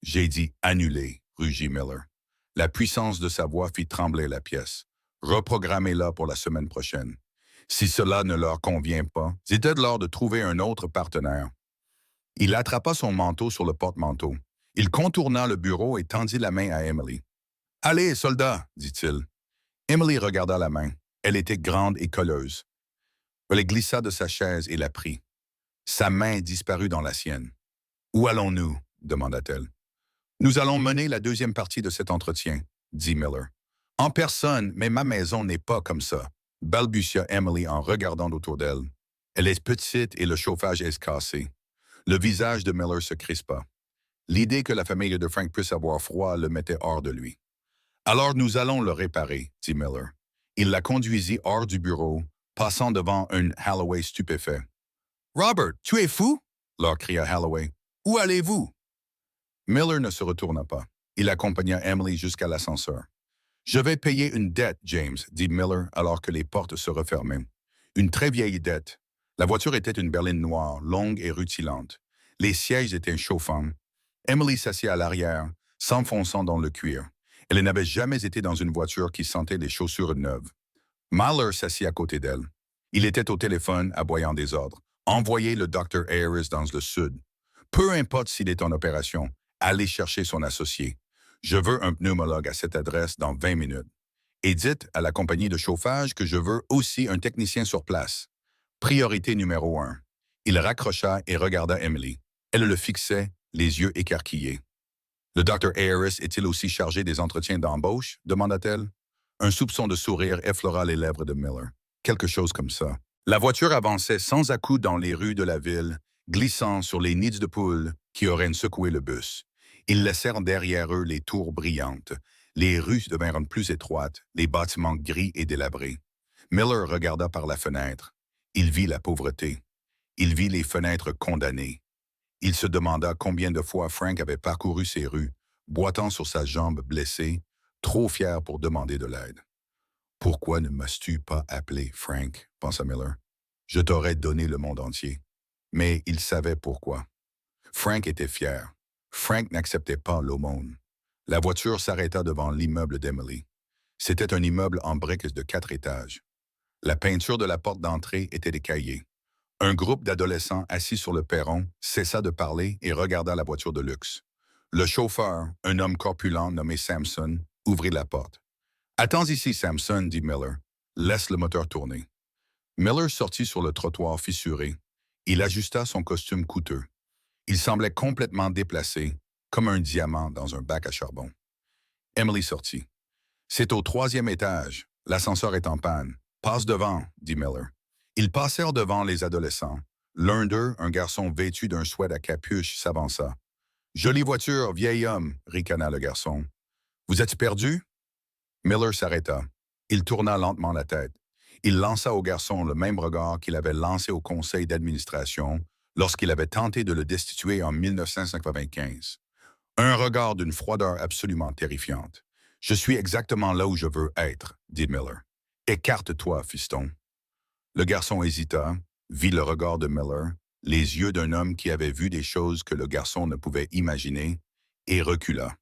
« J'ai dit annuler, » rugit Miller. La puissance de sa voix fit trembler la pièce. « Reprogrammez-la pour la semaine prochaine. Si cela ne leur convient pas, dites-leur de trouver un autre partenaire. » Il attrapa son manteau sur le porte-manteau. Il contourna le bureau et tendit la main à Emily. « Allez, soldat, » dit-il. Emily regarda la main. Elle était grande et colleuse. Elle glissa de sa chaise et la prit. Sa main disparut dans la sienne. « Où allons-nous? » demanda-t-elle. « Nous allons mener la deuxième partie de cet entretien, » dit Miller. « En personne, mais ma maison n'est pas comme ça, » balbutia Emily en regardant autour d'elle. Elle est petite et le chauffage est cassé. Le visage de Miller se crispa. L'idée que la famille de Frank puisse avoir froid le mettait hors de lui. « Alors nous allons le réparer, » dit Miller. Il la conduisit hors du bureau, passant devant un Holloway stupéfait. « Robert, tu es fou? » leur cria Holloway. « Où allez-vous? » Miller ne se retourna pas. Il accompagna Emily jusqu'à l'ascenseur. « Je vais payer une dette, James, » dit Miller alors que les portes se refermaient. Une très vieille dette. La voiture était une berline noire, longue et rutilante. Les sièges étaient chauffants. Emily s'assit à l'arrière, s'enfonçant dans le cuir. Elle n'avait jamais été dans une voiture qui sentait les chaussures neuves. Miller s'assit à côté d'elle. Il était au téléphone, aboyant des ordres. « Envoyez le Dr. Harris dans le sud. Peu importe s'il est en opération. Allez chercher son associé. Je veux un pneumologue à cette adresse dans 20 minutes. Et dites à la compagnie de chauffage que je veux aussi un technicien sur place. Priorité numéro 1. Il raccrocha et regarda Emily. Elle le fixait, les yeux écarquillés. Le docteur Harris est-il aussi chargé des entretiens d'embauche? Demanda-t-elle. Un soupçon de sourire effleura les lèvres de Miller. Quelque chose comme ça. La voiture avançait sans à-coups dans les rues de la ville, glissant sur les nids de poules qui auraient secoué le bus. Ils laissèrent derrière eux les tours brillantes. Les rues devinrent plus étroites, les bâtiments gris et délabrés. Miller regarda par la fenêtre. Il vit la pauvreté. Il vit les fenêtres condamnées. Il se demanda combien de fois Frank avait parcouru ces rues, boitant sur sa jambe blessée, trop fier pour demander de l'aide. « Pourquoi ne m'as-tu pas appelé, Frank ?» pensa Miller. « Je t'aurais donné le monde entier. » Mais il savait pourquoi. Frank était fier. Frank n'acceptait pas l'aumône. La voiture s'arrêta devant l'immeuble d'Emily. C'était un immeuble en briques de 4 étages. La peinture de la porte d'entrée était écaillée. Un groupe d'adolescents assis sur le perron cessa de parler et regarda la voiture de luxe. Le chauffeur, un homme corpulent nommé Samson, ouvrit la porte. « Attends ici, Samson, dit Miller. Laisse le moteur tourner. » Miller sortit sur le trottoir fissuré. Il ajusta son costume coûteux. Il semblait complètement déplacé, comme un diamant dans un bac à charbon. Emily sortit. « C'est au 3e étage. L'ascenseur est en panne. Passe devant, dit Miller. » Ils passèrent devant les adolescents. L'un d'eux, un garçon vêtu d'un sweat à capuche, s'avança. « Jolie voiture, vieil homme, » ricana le garçon. « Vous êtes perdu? » Miller s'arrêta. Il tourna lentement la tête. Il lança au garçon le même regard qu'il avait lancé au conseil d'administration lorsqu'il avait tenté de le destituer en 1995. Un regard d'une froideur absolument terrifiante. « Je suis exactement là où je veux être, » dit Miller. « Écarte-toi, fiston. » Le garçon hésita, vit le regard de Miller, les yeux d'un homme qui avait vu des choses que le garçon ne pouvait imaginer, et recula.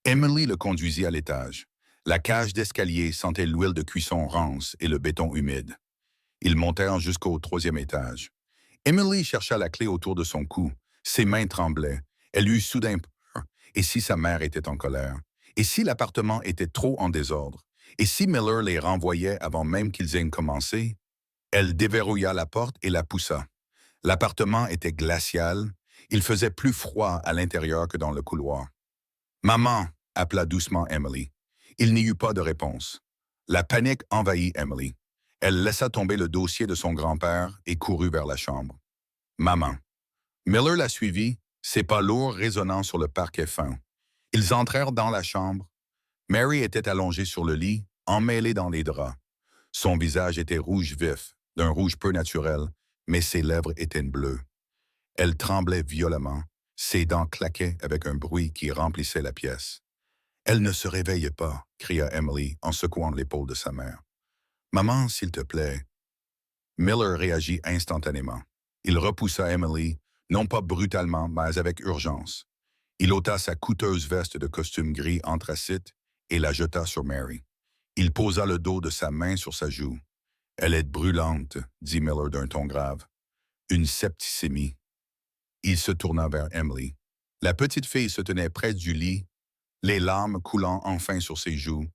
Emily le conduisit à l'étage. La cage d'escalier sentait l'huile de cuisson rance et le béton humide. Ils montèrent jusqu'au 3e étage. Emily chercha la clé autour de son cou. Ses mains tremblaient. Elle eut soudain peur. Et si sa mère était en colère? Et si l'appartement était trop en désordre? Et si Miller les renvoyait avant même qu'ils aient commencé? Elle déverrouilla la porte et la poussa. L'appartement était glacial. Il faisait plus froid à l'intérieur que dans le couloir. « Maman !» appela doucement Emily. Il n'y eut pas de réponse. La panique envahit Emily. Elle laissa tomber le dossier de son grand-père et courut vers la chambre. « Maman !» Miller la suivit, ses pas lourds résonnant sur le parquet fin. Ils entrèrent dans la chambre. Mary était allongée sur le lit, emmêlée dans les draps. Son visage était rouge vif, d'un rouge peu naturel, mais ses lèvres étaient bleues. Elle tremblait violemment, ses dents claquaient avec un bruit qui remplissait la pièce. « Elle ne se réveille pas !» cria Emily en secouant l'épaule de sa mère. « Maman, s'il te plaît. » Miller réagit instantanément. Il repoussa Emily, non pas brutalement, mais avec urgence. Il ôta sa coûteuse veste de costume gris anthracite et la jeta sur Mary. Il posa le dos de sa main sur sa joue. « Elle est brûlante, » dit Miller d'un ton grave. « Une septicémie. » Il se tourna vers Emily. La petite fille se tenait près du lit, les larmes coulant enfin sur ses joues,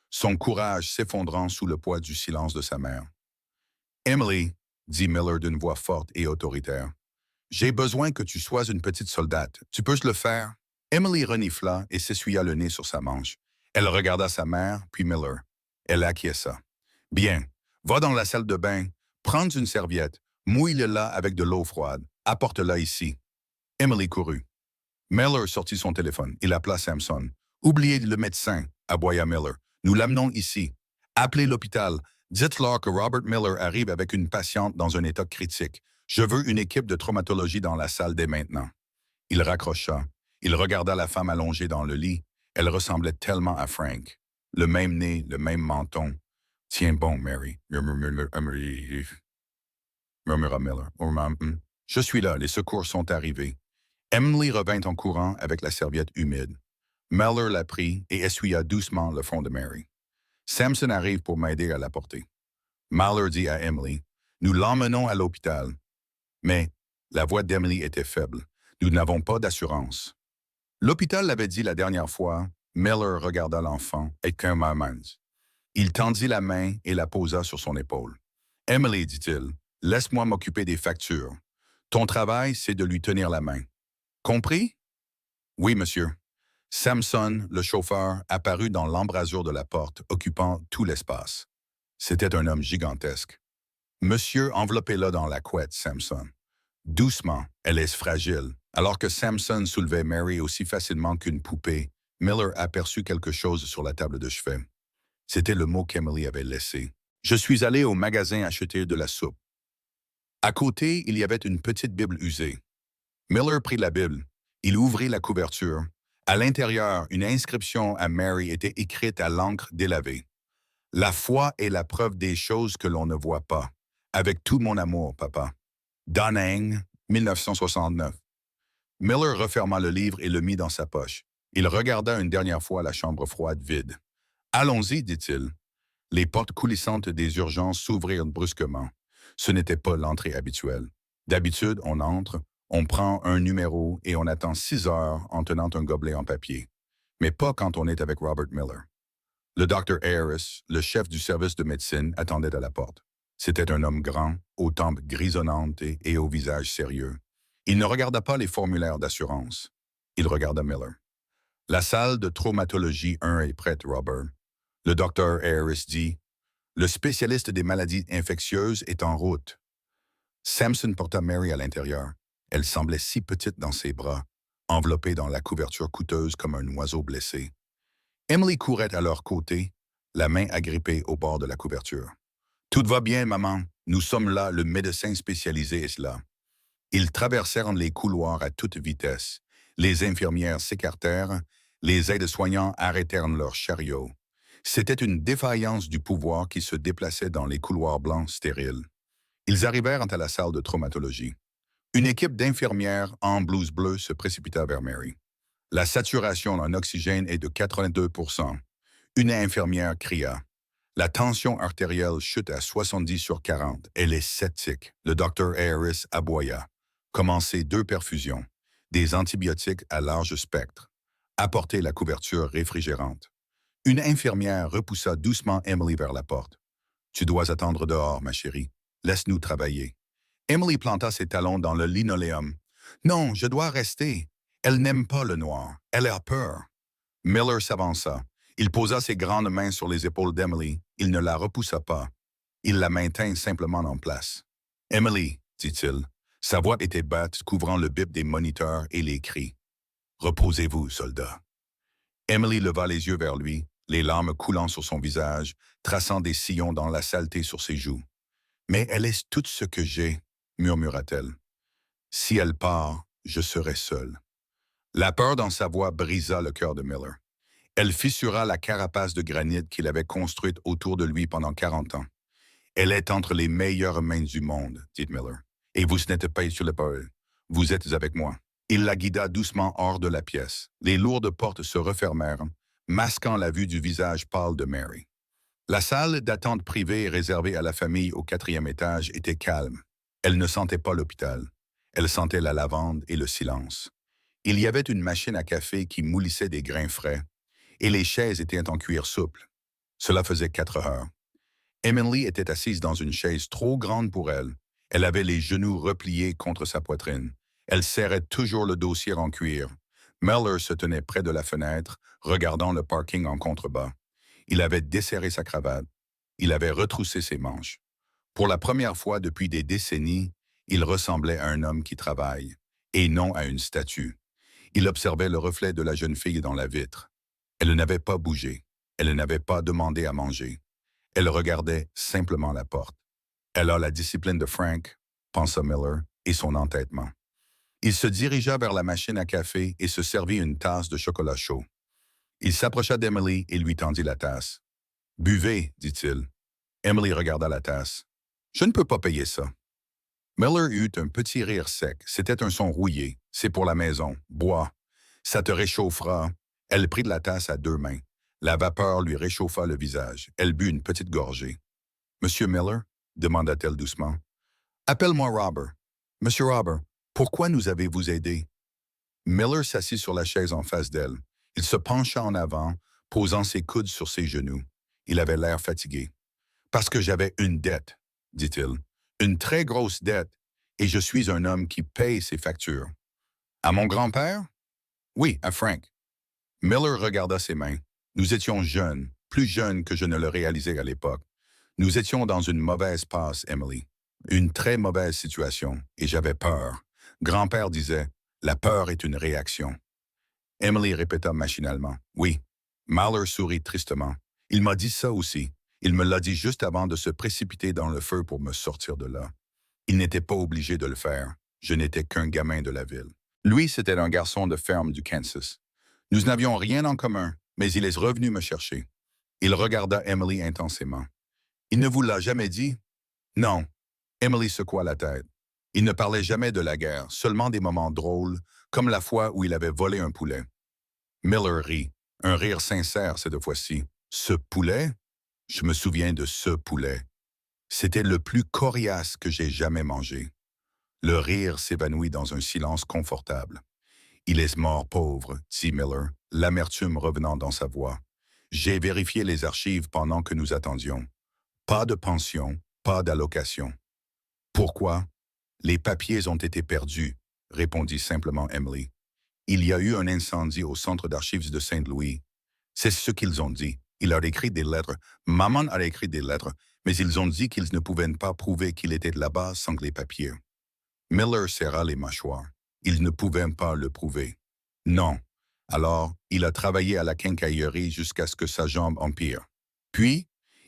son courage s'effondrant sous le poids du silence de sa mère. « Emily, » dit Miller d'une voix forte et autoritaire, « j'ai besoin que tu sois une petite soldate. Tu peux le faire? » Emily renifla et s'essuya le nez sur sa manche. Elle regarda sa mère, puis Miller. Elle acquiesça. « Bien. Va dans la salle de bain, prends une serviette, mouille-la avec de l'eau froide, apporte-la ici. » Emily courut. Miller sortit son téléphone. Il appela Samson. « Oubliez le médecin, » aboya Miller. « Nous l'amenons ici. Appelez l'hôpital. Dites-leur que Robert Miller arrive avec une patiente dans un état critique. Je veux une équipe de traumatologie dans la salle dès maintenant. » Il raccrocha. Il regarda la femme allongée dans le lit. Elle ressemblait tellement à Frank. Le même nez, le même menton. « Tiens bon, Mary, » murmura Miller. « Je suis là, les secours sont arrivés. » Emily revint en courant avec la serviette humide. Miller la prit et essuya doucement le front de Mary. « Samson arrive pour m'aider à la porter. » Miller dit à Emily, « Nous l'emmenons à l'hôpital. » Mais la voix d'Emily était faible. « Nous n'avons pas d'assurance. » L'hôpital l'avait dit la dernière fois. Miller regarda l'enfant avec un moment. Il tendit la main et la posa sur son épaule. « Emily, dit-il, laisse-moi m'occuper des factures. Ton travail, c'est de lui tenir la main. Compris? Oui, monsieur. Samson, le chauffeur, apparut dans l'embrasure de la porte, occupant tout l'espace. C'était un homme gigantesque. Monsieur, enveloppez-la dans la couette, Samson. Doucement, elle est fragile. Alors que Samson soulevait Mary aussi facilement qu'une poupée, Miller aperçut quelque chose sur la table de chevet. C'était le mot qu'Emily avait laissé. Je suis allé au magasin acheter de la soupe. À côté, il y avait une petite Bible usée. Miller prit la Bible. Il ouvrit la couverture. À l'intérieur, une inscription à Mary était écrite à l'encre délavée. La foi est la preuve des choses que l'on ne voit pas. Avec tout mon amour, papa. Dunning, 1969. Miller referma le livre et le mit dans sa poche. Il regarda une dernière fois la chambre froide vide. « Allons-y, dit-il. » Les portes coulissantes des urgences s'ouvrirent brusquement. Ce n'était pas l'entrée habituelle. D'habitude, on entre, on prend un numéro et on attend 6 heures en tenant un gobelet en papier. Mais pas quand on est avec Robert Miller. Le docteur Harris, le chef du service de médecine, attendait à la porte. C'était un homme grand, aux tempes grisonnantes et au visage sérieux. Il ne regarda pas les formulaires d'assurance. Il regarda Miller. « La salle de traumatologie 1 est prête, Robert. » Le docteur Harris dit. « Le spécialiste des maladies infectieuses est en route. » Samson porta Mary à l'intérieur. Elle semblait si petite dans ses bras, enveloppée dans la couverture coûteuse comme un oiseau blessé. Emily courait à leur côté, la main agrippée au bord de la couverture. « Tout va bien, maman. Nous sommes là, le médecin spécialisé est là. » Ils traversèrent les couloirs à toute vitesse. Les infirmières s'écartèrent, les aides-soignants arrêtèrent leurs chariots. C'était une défaillance du pouvoir qui se déplaçait dans les couloirs blancs stériles. Ils arrivèrent à la salle de traumatologie. Une équipe d'infirmières en blouse bleue se précipita vers Mary. La saturation en oxygène est de 82%. Une infirmière cria. La tension artérielle chute à 70/40. Elle est sceptique. Le docteur Harris aboya. Commencez 2 perfusions. Des antibiotiques à large spectre. Apportez la couverture réfrigérante. Une infirmière repoussa doucement Emily vers la porte. « Tu dois attendre dehors, ma chérie. Laisse-nous travailler. » Emily planta ses talons dans le linoléum. « Non, je dois rester. Elle n'aime pas le noir. Elle a peur. » Miller s'avança. Il posa ses grandes mains sur les épaules d'Emily. Il ne la repoussa pas. Il la maintint simplement en place. « Emily, dit-il. » Sa voix était basse, couvrant le bip des moniteurs et les cris. « Reposez-vous, soldat. » Emily leva les yeux vers lui, les larmes coulant sur son visage, traçant des sillons dans la saleté sur ses joues. « Mais elle est tout ce que j'ai, » murmura-t-elle. « Si elle part, je serai seule. » La peur dans sa voix brisa le cœur de Miller. Elle fissura la carapace de granit qu'il avait construite autour de lui pendant 40 ans. « Elle est entre les meilleures mains du monde, » dit Miller. « Et vous n'êtes pas sur le parole. Vous êtes avec moi. » Il la guida doucement hors de la pièce. Les lourdes portes se refermèrent, masquant la vue du visage pâle de Mary. La salle d'attente privée réservée à la famille au 4e étage était calme. Elle ne sentait pas l'hôpital. Elle sentait la lavande et le silence. Il y avait une machine à café qui moulissait des grains frais, et les chaises étaient en cuir souple. Cela faisait 4 heures. Emily était assise dans une chaise trop grande pour elle. Elle avait les genoux repliés contre sa poitrine. Elle serrait toujours le dossier en cuir. Miller se tenait près de la fenêtre, regardant le parking en contrebas. Il avait desserré sa cravate. Il avait retroussé ses manches. Pour la première fois depuis des décennies, il ressemblait à un homme qui travaille, et non à une statue. Il observait le reflet de la jeune fille dans la vitre. Elle n'avait pas bougé. Elle n'avait pas demandé à manger. Elle regardait simplement la porte. Elle a la discipline de Frank, pensa Miller, et son entêtement. Il se dirigea vers la machine à café et se servit une tasse de chocolat chaud. Il s'approcha d'Emily et lui tendit la tasse. « Buvez, dit-il. » Emily regarda la tasse. « Je ne peux pas payer ça. » Miller eut un petit rire sec. C'était un son rouillé. « C'est pour la maison. Bois. Ça te réchauffera. » Elle prit de la tasse à 2 mains. La vapeur lui réchauffa le visage. Elle but une petite gorgée. « Monsieur Miller ?» demanda-t-elle doucement. « Appelle-moi Robert. Monsieur Robert, pourquoi nous avez-vous aidé? » Miller s'assit sur la chaise en face d'elle. Il se pencha en avant, posant ses coudes sur ses genoux. Il avait l'air fatigué. « Parce que j'avais une dette, dit-il. Une très grosse dette, et je suis un homme qui paye ses factures. À mon grand-père? Oui, à Frank. Miller regarda ses mains. Nous étions jeunes, plus jeunes que je ne le réalisais à l'époque. Nous étions dans une mauvaise passe, Emily. Une très mauvaise situation, et j'avais peur. Grand-père disait, la peur est une réaction. Emily répéta machinalement, oui. Mahler sourit tristement. Il m'a dit ça aussi. Il me l'a dit juste avant de se précipiter dans le feu pour me sortir de là. Il n'était pas obligé de le faire. Je n'étais qu'un gamin de la ville. Lui, c'était un garçon de ferme du Kansas. Nous n'avions rien en commun, mais il est revenu me chercher. Il regarda Emily intensément. Il ne vous l'a jamais dit? Non. Emily secoua la tête. Il ne parlait jamais de la guerre, seulement des moments drôles, comme la fois où il avait volé un poulet. Miller rit, un rire sincère cette fois-ci. Ce poulet? Je me souviens de ce poulet. C'était le plus coriace que j'ai jamais mangé. Le rire s'évanouit dans un silence confortable. Il est mort pauvre, dit Miller, l'amertume revenant dans sa voix. J'ai vérifié les archives pendant que nous attendions. Pas de pension, pas d'allocation. Pourquoi? Les papiers ont été perdus, répondit simplement Emily. Il y a eu un incendie au centre d'archives de Saint-Louis. C'est ce qu'ils ont dit. Il a écrit des lettres. Maman a écrit des lettres, mais ils ont dit qu'ils ne pouvaient pas prouver qu'il était là-bas sans les papiers. Miller serra les mâchoires. Ils ne pouvaient pas le prouver. Non. Alors, il a travaillé à la quincaillerie jusqu'à ce que sa jambe empire. Puis,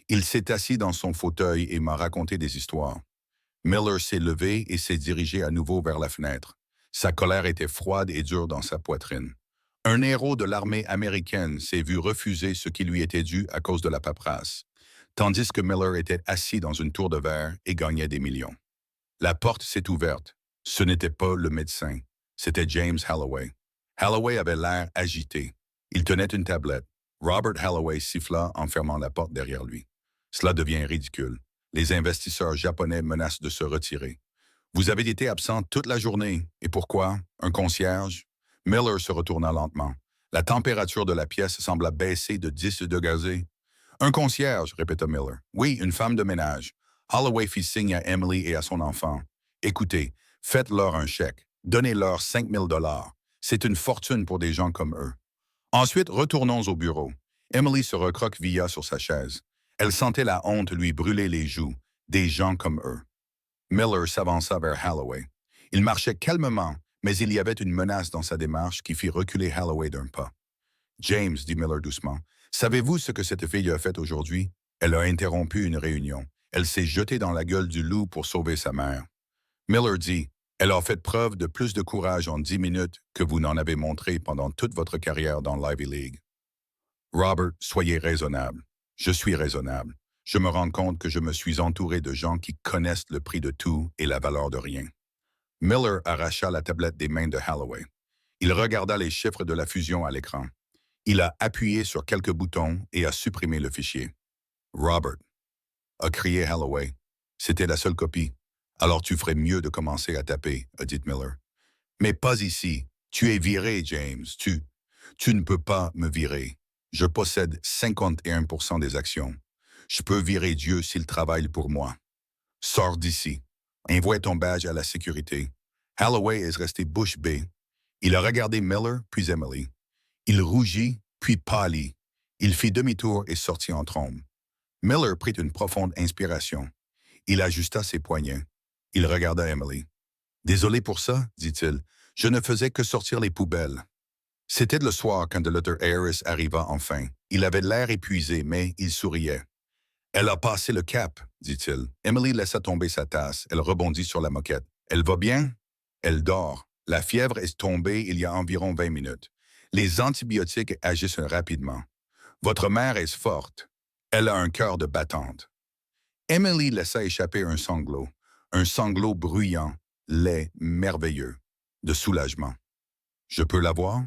il s'est assis dans son fauteuil et m'a raconté des histoires. Miller s'est levé et s'est dirigé à nouveau vers la fenêtre. Sa colère était froide et dure dans sa poitrine. Un héros de l'armée américaine s'est vu refuser ce qui lui était dû à cause de la paperasse, tandis que Miller était assis dans une tour de verre et gagnait des millions. La porte s'est ouverte. Ce n'était pas le médecin. C'était James Halloway. Halloway avait l'air agité. Il tenait une tablette. Robert Halloway siffla en fermant la porte derrière lui. Cela devient ridicule. Les investisseurs japonais menacent de se retirer. Vous avez été absent toute la journée. Et pourquoi? Un concierge? Miller se retourna lentement. La température de la pièce sembla baisser de 10 degrés. Un concierge, répéta Miller. Oui, une femme de ménage. Holloway fit signe à Emily et à son enfant. Écoutez, faites-leur un chèque. Donnez-leur 5 000 $. C'est une fortune pour des gens comme eux. Ensuite, retournons au bureau. Emily se recroquevilla sur sa chaise. Elle sentait la honte lui brûler les joues. Des gens comme eux. Miller s'avança vers Halloway. Il marchait calmement, mais il y avait une menace dans sa démarche qui fit reculer Halloway d'un pas. James, dit Miller doucement, savez-vous ce que cette fille a fait aujourd'hui? Elle a interrompu une réunion. Elle s'est jetée dans la gueule du loup pour sauver sa mère. Miller dit, elle a fait preuve de plus de courage en 10 minutes que vous n'en avez montré pendant toute votre carrière dans l'Ivy League. Robert, soyez raisonnable. Je suis raisonnable. Je me rends compte que je me suis entouré de gens qui connaissent le prix de tout et la valeur de rien. Miller arracha la tablette des mains de Halloway. Il regarda les chiffres de la fusion à l'écran. Il a appuyé sur quelques boutons et a supprimé le fichier. Robert, a crié Halloway. C'était la seule copie. Alors tu ferais mieux de commencer à taper, a dit Miller. Mais pas ici. Tu es viré, James. Tu ne peux pas me virer. Je possède 51% des actions. Je peux virer Dieu s'il travaille pour moi. Sors d'ici. Envoie ton badge à la sécurité. Halloway est resté bouche bée. Il a regardé Miller, puis Emily. Il rougit, puis pâlit. Il fit demi-tour et sortit en trombe. Miller prit une profonde inspiration. Il ajusta ses poignets. Il regarda Emily. « Désolé pour ça, dit-il. Je ne faisais que sortir les poubelles. » C'était le soir quand le Dr. Harris arriva enfin. Il avait l'air épuisé, mais il souriait. « Elle a passé le cap, dit-il. Emily laissa tomber sa tasse. Elle rebondit sur la moquette. « Elle va bien? » « Elle dort. La fièvre est tombée il y a environ 20 minutes. Les antibiotiques agissent rapidement. Votre mère est forte. Elle a un cœur de battante. » Emily laissa échapper un sanglot bruyant, laid, merveilleux, de soulagement. « Je peux la voir? »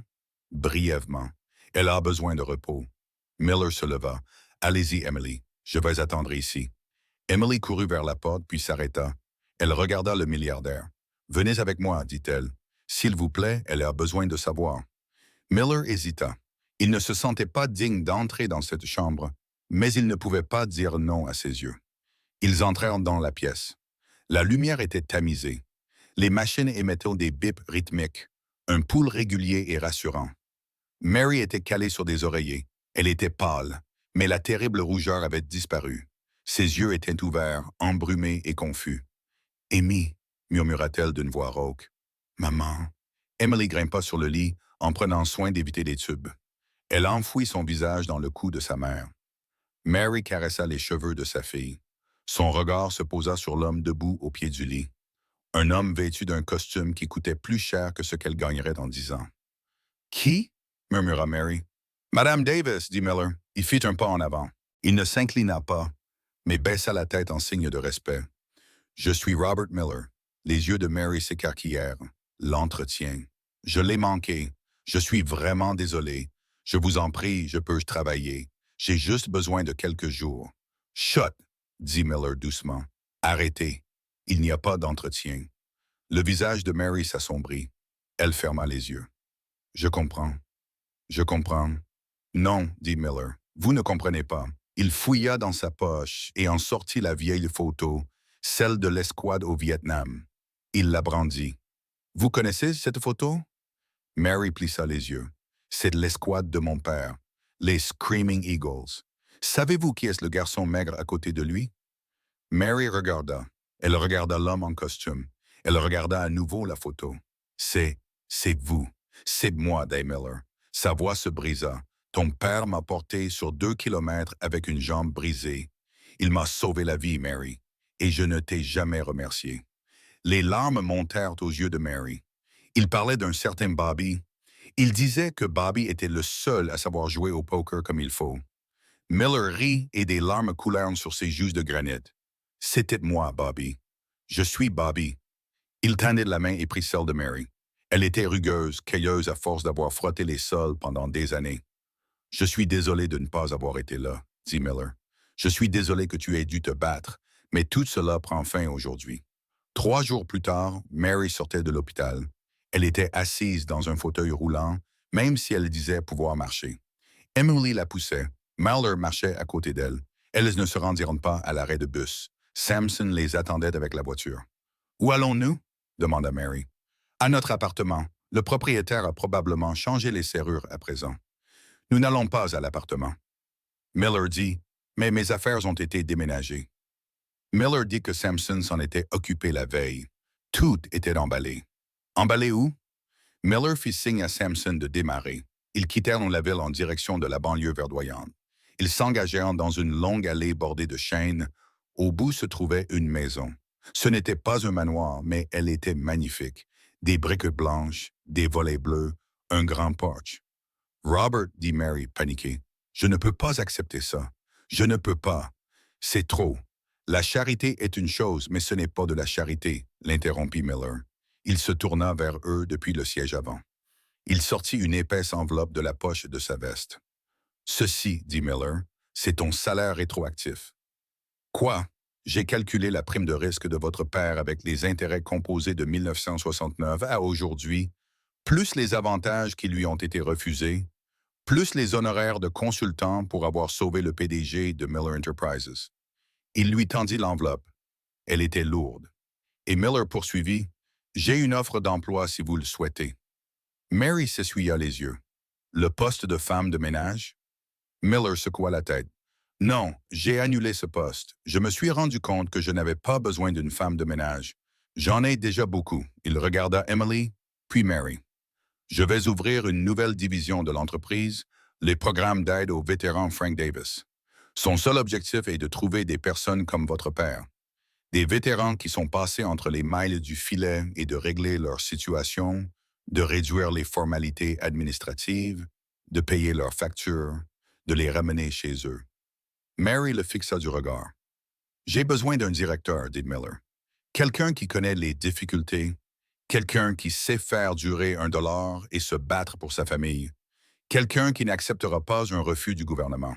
Brièvement. « Elle a besoin de repos. » Miller se leva. « Allez-y, Emily. Je vais attendre ici. » Emily courut vers la porte, puis s'arrêta. Elle regarda le milliardaire. « Venez avec moi, dit-elle. S'il vous plaît, elle a besoin de savoir. » Miller hésita. Il ne se sentait pas digne d'entrer dans cette chambre, mais il ne pouvait pas dire non à ses yeux. Ils entrèrent dans la pièce. La lumière était tamisée. Les machines émettaient des bips rythmiques, un pouls régulier et rassurant. Mary était calée sur des oreillers. Elle était pâle, mais la terrible rougeur avait disparu. Ses yeux étaient ouverts, embrumés et confus. « Amy, murmura-t-elle d'une voix rauque. « Maman. » Emily grimpa sur le lit en prenant soin d'éviter les tubes. Elle enfouit son visage dans le cou de sa mère. Mary caressa les cheveux de sa fille. Son regard se posa sur l'homme debout au pied du lit. Un homme vêtu d'un costume qui coûtait plus cher que ce qu'elle gagnerait dans 10 ans. « Qui? » murmura Mary. « Madame Davis, dit Miller. Il fit un pas en avant. Il ne s'inclina pas, mais baissa la tête en signe de respect. « Je suis Robert Miller. » Les yeux de Mary s'écarquillèrent. L'entretien. « Je l'ai manqué. Je suis vraiment désolé. Je vous en prie, je peux travailler. J'ai juste besoin de quelques jours. »« Chut, » dit Miller doucement. « Arrêtez. Il n'y a pas d'entretien. » Le visage de Mary s'assombrit. Elle ferma les yeux. « Je comprends. Je comprends. »« Non, » dit Miller. « Vous ne comprenez pas. » Il fouilla dans sa poche et en sortit la vieille photo, celle de l'escouade au Vietnam. Il la brandit. « Vous connaissez cette photo? » Mary plissa les yeux. « C'est l'escouade de mon père, les Screaming Eagles. Savez-vous qui est le garçon maigre à côté de lui? » Mary regarda. Elle regarda l'homme en costume. Elle regarda à nouveau la photo. « C'est vous. C'est moi, dit Miller. » Sa voix se brisa. « Ton père m'a porté sur 2 kilomètres avec une jambe brisée. Il m'a sauvé la vie, Mary, et je ne t'ai jamais remercié. » Les larmes montèrent aux yeux de Mary. Il parlait d'un certain Bobby. Il disait que Bobby était le seul à savoir jouer au poker comme il faut. Miller rit et des larmes coulèrent sur ses joues de granit. « C'était moi, Bobby. Je suis Bobby. » Il tendit la main et prit celle de Mary. Elle était rugueuse, cailleuse à force d'avoir frotté les sols pendant des années. « Je suis désolé de ne pas avoir été là, » dit Miller. « Je suis désolé que tu aies dû te battre, mais tout cela prend fin aujourd'hui. » 3 jours plus tard, Mary sortait de l'hôpital. Elle était assise dans un fauteuil roulant, même si elle disait pouvoir marcher. Emily la poussait. Miller marchait à côté d'elle. Elles ne se rendirent pas à l'arrêt de bus. Sampson les attendait avec la voiture. « Où allons-nous? » demanda Mary. « À notre appartement. Le propriétaire a probablement changé les serrures à présent. » « Nous n'allons pas à l'appartement. » Miller dit, « Mais mes affaires ont été déménagées. » Miller dit que Sampson s'en était occupé la veille. Tout était emballé. « Emballé où? » Miller fit signe à Sampson de démarrer. Ils quittèrent la ville en direction de la banlieue verdoyante. Ils s'engagèrent dans une longue allée bordée de chênes. Au bout se trouvait une maison. Ce n'était pas un manoir, mais elle était magnifique. Des briques blanches, des volets bleus, un grand porche. « Robert, » dit Mary, paniquée, « je ne peux pas accepter ça. Je ne peux pas. C'est trop. La charité est une chose, mais ce n'est pas de la charité, » l'interrompit Miller. Il se tourna vers eux depuis le siège avant. Il sortit une épaisse enveloppe de la poche de sa veste. « Ceci, » dit Miller, « c'est ton salaire rétroactif. »« Quoi? J'ai calculé la prime de risque de votre père avec les intérêts composés de 1969 à aujourd'hui, plus les avantages qui lui ont été refusés, plus les honoraires de consultant pour avoir sauvé le PDG de Miller Enterprises. » Il lui tendit l'enveloppe. Elle était lourde. Et Miller poursuivit, « J'ai une offre d'emploi si vous le souhaitez. » Mary s'essuya les yeux. « Le poste de femme de ménage? » Miller secoua la tête. « Non, j'ai annulé ce poste. Je me suis rendu compte que je n'avais pas besoin d'une femme de ménage. J'en ai déjà beaucoup. » Il regarda Emily, puis Mary. « Je vais ouvrir une nouvelle division de l'entreprise, les programmes d'aide aux vétérans Frank Davis. Son seul objectif est de trouver des personnes comme votre père. Des vétérans qui sont passés entre les mailles du filet et de régler leur situation, de réduire les formalités administratives, de payer leurs factures, de les ramener chez eux. » Mary le fixa du regard. « J'ai besoin d'un directeur, » dit Miller. « Quelqu'un qui connaît les difficultés, quelqu'un qui sait faire durer $1 et se battre pour sa famille, quelqu'un qui n'acceptera pas un refus du gouvernement. »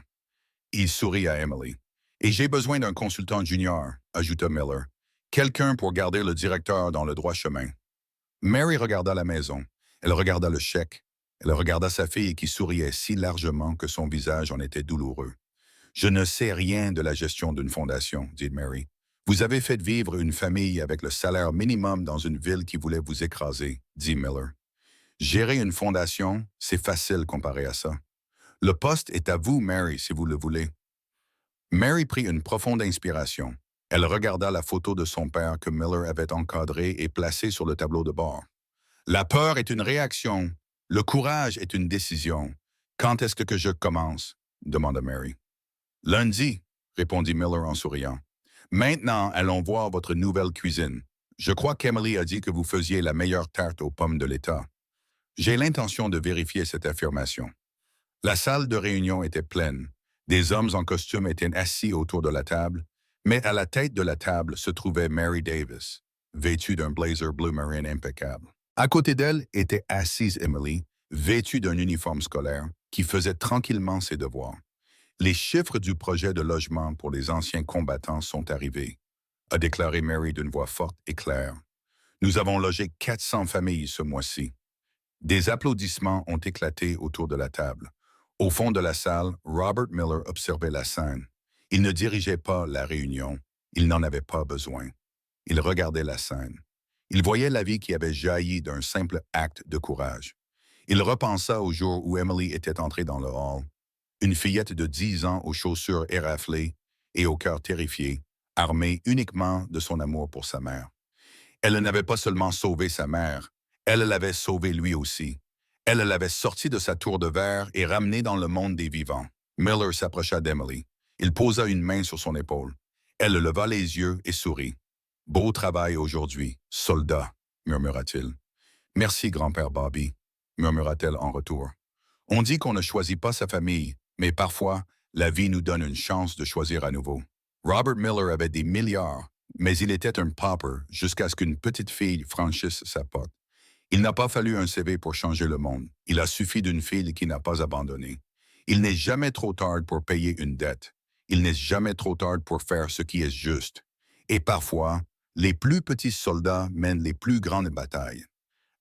Il sourit à Emily. « Et j'ai besoin d'un consultant junior, » ajouta Miller. « Quelqu'un pour garder le directeur dans le droit chemin. » Mary regarda la maison. Elle regarda le chèque. Elle regarda sa fille qui souriait si largement que son visage en était douloureux. « Je ne sais rien de la gestion d'une fondation, » dit Mary. « Vous avez fait vivre une famille avec le salaire minimum dans une ville qui voulait vous écraser, dit Miller. Gérer une fondation, c'est facile comparé à ça. Le poste est à vous, Mary, si vous le voulez. Mary prit une profonde inspiration. Elle regarda la photo de son père que Miller avait encadrée et placée sur le tableau de bord. La peur est une réaction. Le courage est une décision. Quand est-ce que je commence? Demanda Mary. Lundi, répondit Miller en souriant. Maintenant, allons voir votre nouvelle cuisine. Je crois qu'Emily a dit que vous faisiez la meilleure tarte aux pommes de l'État. J'ai l'intention de vérifier cette affirmation. La salle de réunion était pleine. Des hommes en costume étaient assis autour de la table, mais à la tête de la table se trouvait Mary Davis, vêtue d'un blazer bleu marine impeccable. À côté d'elle était assise Emily, vêtue d'un uniforme scolaire, qui faisait tranquillement ses devoirs. Les chiffres du projet de logement pour les anciens combattants sont arrivés, a déclaré Mary d'une voix forte et claire. Nous avons logé 400 familles ce mois-ci. Des applaudissements ont éclaté autour de la table. Au fond de la salle, Robert Miller observait la scène. Il ne dirigeait pas la réunion. Il n'en avait pas besoin. Il regardait la scène. Il voyait la vie qui avait jailli d'un simple acte de courage. Il repensa au jour où Emily était entrée dans le hall. Une fillette de 10 ans aux chaussures éraflées et au cœur terrifié, armée uniquement de son amour pour sa mère. Elle n'avait pas seulement sauvé sa mère, elle l'avait sauvé lui aussi. Elle l'avait sorti de sa tour de verre et ramené dans le monde des vivants. Miller s'approcha d'Emily. Il posa une main sur son épaule. Elle leva les yeux et sourit. « Beau travail aujourd'hui, soldat, » murmura-t-il. « Merci, grand-père Bobby, » murmura-t-elle en retour. On dit qu'on ne choisit pas sa famille, mais parfois, la vie nous donne une chance de choisir à nouveau. Robert Miller avait des milliards, mais il était un pauper jusqu'à ce qu'une petite fille franchisse sa porte. Il n'a pas fallu un CV pour changer le monde. Il a suffi d'une fille qui n'a pas abandonné. Il n'est jamais trop tard pour payer une dette. Il n'est jamais trop tard pour faire ce qui est juste. Et parfois, les plus petits soldats mènent les plus grandes batailles.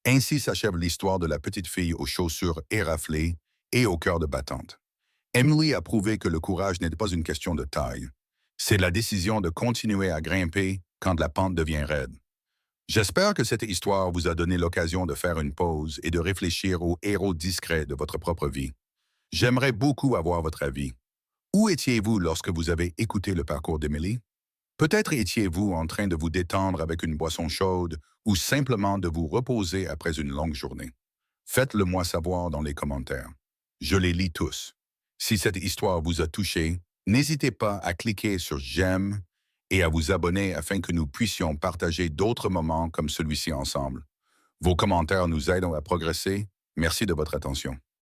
Ainsi s'achève l'histoire de la petite fille aux chaussures éraflées et au cœur de battante. Emily a prouvé que le courage n'est pas une question de taille. C'est la décision de continuer à grimper quand la pente devient raide. J'espère que cette histoire vous a donné l'occasion de faire une pause et de réfléchir aux héros discrets de votre propre vie. J'aimerais beaucoup avoir votre avis. Où étiez-vous lorsque vous avez écouté le parcours d'Emily? Peut-être étiez-vous en train de vous détendre avec une boisson chaude ou simplement de vous reposer après une longue journée. Faites-le moi savoir dans les commentaires. Je les lis tous. Si cette histoire vous a touché, n'hésitez pas à cliquer sur « J'aime » et à vous abonner afin que nous puissions partager d'autres moments comme celui-ci ensemble. Vos commentaires nous aident à progresser. Merci de votre attention.